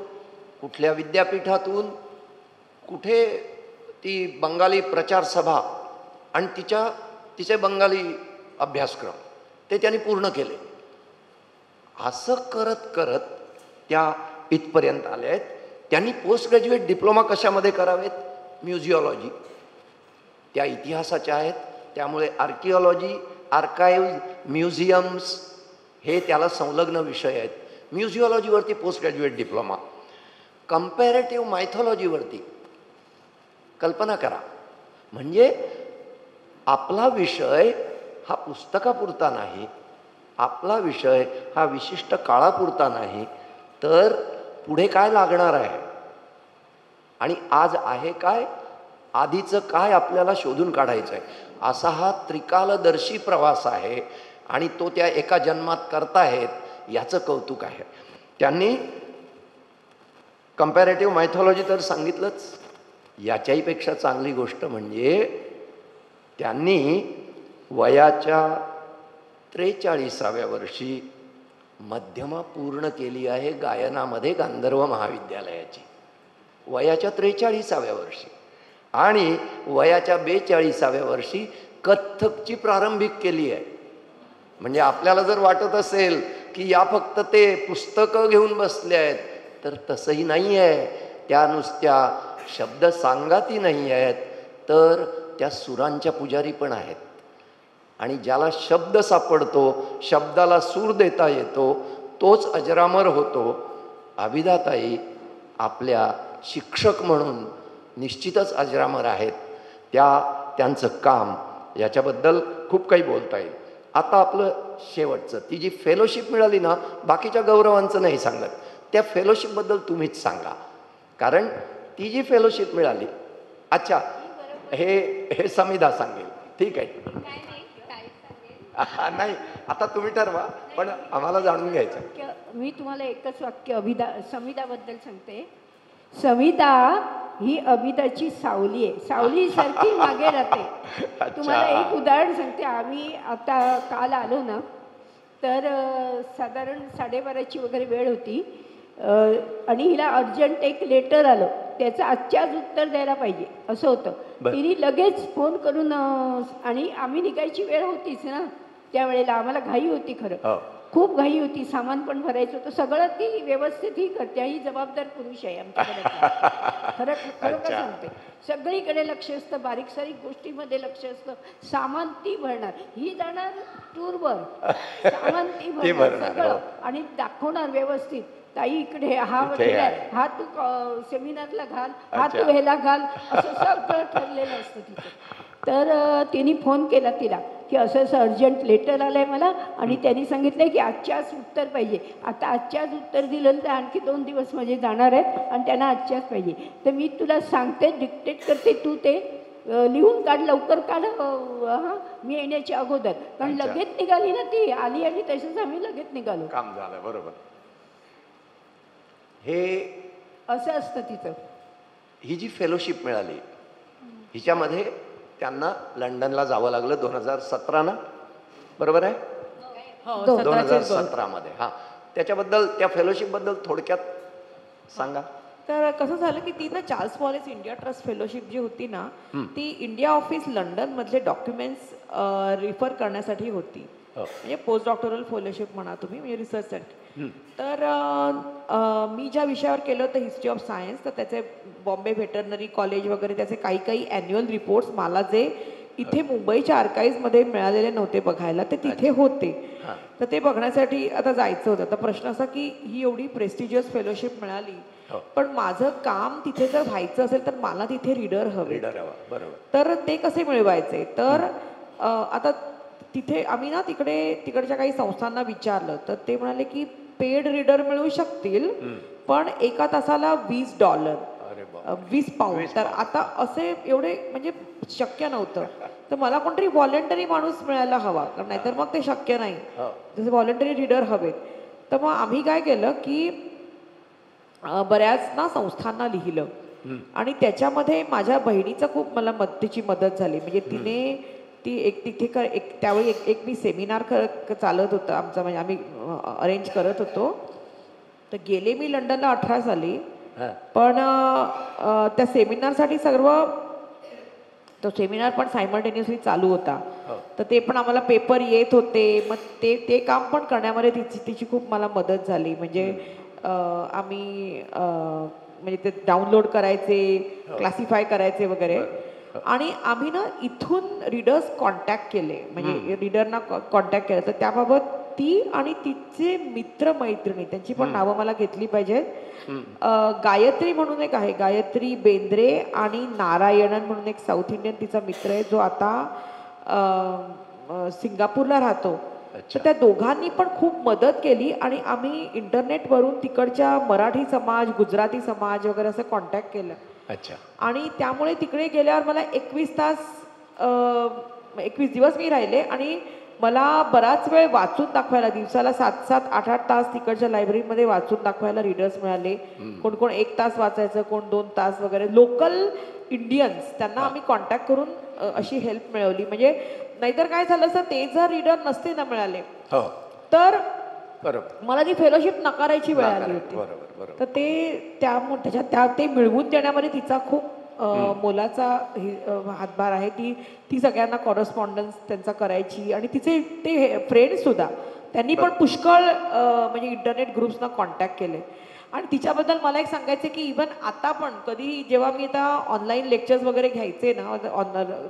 कुठल्या विद्यापीठातून, कुठे ती बंगाली प्रचार सभा आणि तिचे बंगाली अभ्यासक्रम ते त्यांनी पूर्ण केले. असं करत करत त्या इथपर्यंत आले आहेत. त्यांनी पोस्ट ग्रॅज्युएट डिप्लोमा कशामध्ये करावेत? म्युझिओलॉजी, त्या इतिहासाच्या आहेत, त्यामुळे आर्किओलॉजी, आर्काइव्ह, म्युझियम्स हे त्याला संलग्न विषय आहेत. म्युझिओलॉजीवरती पोस्ट ग्रॅज्युएट डिप्लोमा, कंपॅरेटिव्ह मायथॉलॉजीवरती. कल्पना करा, म्हणजे आपला विषय हा पुस्तकापुरता नाही, आपला विषय हा विशिष्ट काळापुरता नाही, तर पुढे काय लागणार आहे आणि आज आहे काय, आधीचं काय आपल्याला शोधून काढायचं आहे, असा हा त्रिकालदर्शी प्रवास आहे. आणि तो त्या एका जन्मात करताहेत याचं कौतुक आहे. त्यांनी कंपॅरेटिव्ह मायथॉलॉजी तर सांगितलंच, याच्याही पेक्षा चांगली गोष्ट म्हणजे त्यांनी वयाच्या 43व्या वर्षी मध्यमा पूर्ण केली आहे गायनामध्ये गांधर्व महाविद्यालयाची, वयाच्या 43व्या वर्षी. आणि वयाच्या 42व्या वर्षी कथ्थकची प्रारंभिक केली आहे. म्हणजे आपल्याला जर वाटत असेल की या फक्त ते पुस्तकं घेऊन बसले आहेत, तर तसंही नाही आहे. त्या नुसत्या शब्द सांगाती नाही आहेत, तर त्या सुरांच्या पुजारी पण आहेत. आणि ज्याला शब्द सापडतो, शब्दाला सूर देता येतो, तोच अजरामर होतो. अभिदाताई आपल्या शिक्षक म्हणून निश्चितच अजरामर आहेत. त्यांचं काम याच्याबद्दल खूप काही बोलता येईल. आता आपलं शेवटचं, ती जी फेलोशिप मिळाली ना, बाकीच्या गौरवांचं नाही सांगत, त्या फेलोशिपबद्दल तुम्हीच सांगा. कारण ती जी फेलोशिप मिळाली, अच्छा हे समिधा सांगेल, ठीक आहे. नाही, आता तुम्ही ठरवा, पण आम्हाला जाणून घ्यायचं. मी तुम्हाला एकच वाक्य समिधाबद्दल सांगते. समिधा ही अभिदाची सावली आहे, सावलीसारखी मागे राहते. तुम्हाला एक उदाहरण सांगते. आम्ही आता काल आलो ना, तर साधारण 12:30ची वगैरे वेळ होती, आणि हिला अर्जंट एक लेटर आलं, त्याचं आजच्या आज उत्तर द्यायला पाहिजे असं होतं. तिने लगेच फोन करून, आणि आम्ही निघायची वेळ होतीच ना त्यावेळेला, आम्हाला घाई होती, खरं खूप घाई होती, सामान पण भरायचं होतं, सगळं ती व्यवस्थित ही करते. ही जबाबदार पुरुष आहे आमच्याकडे. खरोखर सांगते, सगळीकडे लक्ष असतं, बारीक सारीक गोष्टीमध्ये लक्ष असतं. सामान ती भरणार, ही जाणार टूरवर, सामान ती भरणार सगळं, आणि दाखवणार व्यवस्थित. ताई इकडे हा इथे वकील आहे, आहे. हा तू सेमिनारला घाल, हा अच्छा. तू ह्याला घाल, असं सगळं ठरलेलं असतं तिथं. तर तिने फोन केला तिला की असं असं अर्जंट लेटर आलं आहे मला आणि त्यांनी सांगितलं की आजच्याच उत्तर पाहिजे. आता आजच्याच उत्तर दिलं तर आणखी 2 दिवस म्हणजे जाणार आहेत आणि त्यांना आजच्याच पाहिजे. तर मी तुला सांगते, डिक्टेट करते, तू ते लिहून काढ, लवकर काढ, हां, मी येण्याच्या अगोदर. कारण अच्छा. लगेच निघाली ना ती, आली आणि तसंच आम्ही लगेच निघालो. काम झालं. बरोबर. हे असं असतं तिचं. ही जी फेलोशिप मिळाली हिच्यामध्ये त्यांना लंडनला जावं लागलं 2017 ना, बरोबर आहे? हो, 2017 मध्ये. हां, त्याच्याबद्दल, त्या फेलोशिपबद्दल थोडक्यात सांगा. तर कसं झालं की ती ना Charles Wallace India trust fellowship जी होती ना, ती इंडिया ऑफिस लंडन मधले डॉक्युमेंट्स रिफर करण्यासाठी होती. हो. म्हणजे पोस्ट डॉक्टरल फेलोशिप म्हणा तुम्ही, म्हणजे रिसर्चसाठी. तर मी ज्या विषयावर केलं होतं हिस्ट्री ऑफ सायन्स, तर त्याचे बॉम्बे व्हेटरनरी कॉलेज वगैरे त्याचे काही काही ॲन्युअल रिपोर्ट्स मला जे इथे मुंबईच्या आर्काईव्हमध्ये मिळालेले नव्हते बघायला, ते तिथे होते. तर ते बघण्यासाठी आता जायचं होतं. तर प्रश्न असा की ही एवढी प्रेस्टिजियस फेलोशिप मिळाली, पण माझं काम तिथे जर व्हायचं असेल तर मला तिथे रीडर हवे. रीडर हवा. बरोबर. तर ते कसे मिळवायचे? तर आता तिथे आम्ही ना तिकडच्या काही संस्थांना विचारलं, तर ते म्हणाले की पेड रीडर मिळू शकतील, पण एका तासाला $20, अरे बाप. 20 पाऊंड. तर आता असे एवढे म्हणजे शक्य नव्हतं. तर मला कोणतरी व्हॉलेंटरी माणूस मिळायला हवा, कारण नाहीतर मग ते शक्य नाही. जसे व्हॉलेंटरी रीडर हवेत. तर मग आम्ही काय केलं की बऱ्याच ना संस्थांना लिहिलं आणि त्याच्यामध्ये माझ्या बहिणीचं खूप मला तिची मदत झाली. म्हणजे ती त्यावेळी एक मी सेमिनार चालत होतं आमचं, म्हणजे आम्ही अरेंज करत होतो. तर गेले मी लंडनला 18 साली, पण त्या सेमिनारसाठी तो सेमिनार पण सायमल्टेनियसली चालू होता. तर ते पण आम्हाला पेपर येत होते. मग ते काम पण करण्यामध्ये तिची खूप मला मदत झाली. म्हणजे आम्ही म्हणजे ते डाउनलोड करायचे, क्लासिफाय करायचे वगैरे. आणि आम्ही ना इथून रीडर्स कॉन्टॅक्ट केले, म्हणजे रीडरना कॉन्टॅक्ट केलं. तर त्याबाबत ती आणि तिचे मित्रमैत्रिणी, त्यांची पण नावं मला घेतली पाहिजेत. गायत्री म्हणून एक आहे, गायत्री बेंद्रे, आणि नारायणन म्हणून एक साऊथ इंडियन तिचा मित्र आहे, जो आता सिंगापूरला राहतो. तर त्या दोघांनी पण खूप मदत केली आणि आम्ही इंटरनेटवरून तिकडच्या मराठी समाज, गुजराती समाज वगैरे असं कॉन्टॅक्ट केलं. अच्छा. आणि त्यामुळे तिकडे गेल्यावर मला 21 दिवस मी राहिले आणि मला बराच वेळ वाचून दाखवायला, दिवसाला 7-7, 8-8 तास तिकडच्या लायब्ररीमध्ये वाचून दाखवायला रीडर्स मिळाले. कोण 1 तास वाचायचं, कोण 2 तास वगैरे. लोकल इंडियन्स, त्यांना आम्ही कॉन्टॅक्ट करून अशी हेल्प मिळवली. म्हणजे नाहीतर काय झालं असं, ते जर रीडर नसते ना मिळाले तर बरोबर मला ती फेलोशिप नकारायची वेळ आली होती. बरोबर. तर ते मिळवून देण्यामध्ये तिचा खूप मोलाचा हातभार आहे. ती सगळ्यांना कॉरेस्पॉन्डन्स त्यांचा करायची. आणि तिचे ते फ्रेंड्स सुद्धा, त्यांनी पण पुष्कळ म्हणजे इंटरनेट ग्रुप्सना कॉन्टॅक्ट केले. आणि तिच्याबद्दल मला एक सांगायचं की इव्हन आता पण कधी जेव्हा मी आता ऑनलाईन लेक्चर्स वगैरे घ्यायचे ना,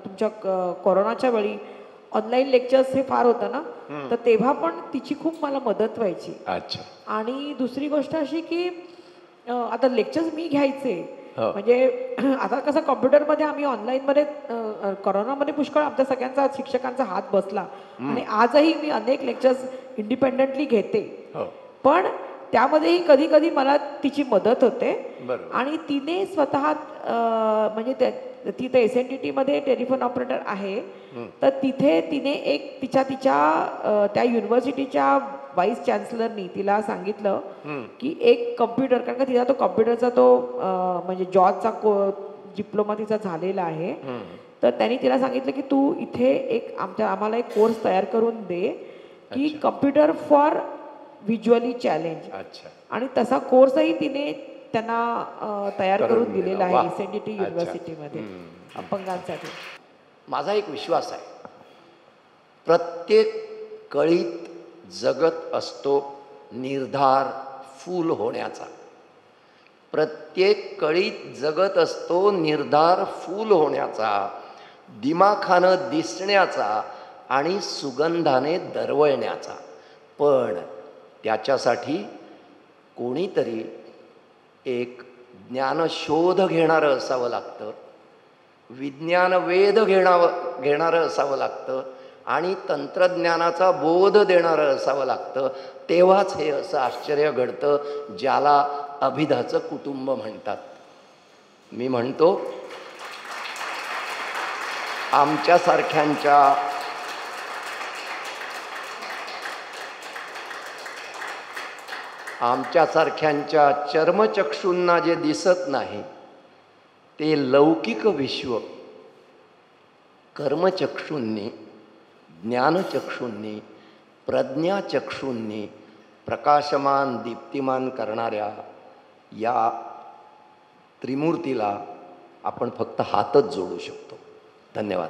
तुमच्या कोरोनाच्या वेळी ऑनलाईन लेक्चर्स हे फार होतं ना, तर तेव्हा पण तिची खूप मला मदत व्हायची. अच्छा. आणि दुसरी गोष्ट अशी की आता लेक्चर्स मी घ्यायचे, म्हणजे आता कसं कॉम्प्युटरमध्ये आम्ही ऑनलाईनमध्ये कोरोनामध्ये पुष्कळ आमच्या सगळ्यांचा शिक्षकांचा हात बसला आणि आजही मी अनेक लेक्चर्स इंडिपेंडेंटली घेते. पण त्यामध्येही कधी कधी मला तिची मदत होते. आणि तिने स्वतः म्हणजे ती तर SNDT मध्ये टेलिफोन ऑपरेटर आहे, तर तिथे तिने एक तिच्या त्या युनिव्हर्सिटीच्या व्हाईस चान्सलरनी तिला सांगितलं की एक कम्प्युटर, कारण का तिचा तो कम्प्युटरचा म्हणजे जॉर्जचा डिप्लोमा तिचा झालेला आहे, तर त्यांनी तिला सांगितलं की तू इथे आम्हाला एक कोर्स तयार करून दे की कम्प्युटर फॉर व्हिज्युअली चॅलेंज. आणि तसा कोर्सही तिने त्यांना तयार करून दिलेला आहे SNDT युनिव्हर्सिटीमध्ये अपंगांसाठी. माझा एक विश्वास आहे, प्रत्येक कळीत जगत असतो निर्धार फूल होण्याचा. प्रत्येक कळीत जगत असतो निर्धार फूल होण्याचा, दिमाखानं दिसण्याचा आणि सुगंधाने दरवळण्याचा. पण त्याच्यासाठी कोणीतरी एक ज्ञानशोध घेणारं असावं लागतं, विज्ञान वेध घेणारं असावं लागतं आणि तंत्रज्ञानाचा बोध देणारं असावं लागतं. तेव्हाच हे असं आश्चर्य घडतं ज्याला अभिधाचं कुटुंब म्हणतात. मी म्हणतो आमच्यासारख्यांच्या चर्मचक्षूंना जे दिसत नाही ते लौकिक विश्व कर्मचक्षूंनी, ज्ञानचक्षूंनी, प्रज्ञाचक्षूंनी प्रकाशमान दीप्तिमान करणाऱ्या या त्रिमूर्तीला आपण फक्त हातच जोडू शकतो. धन्यवाद.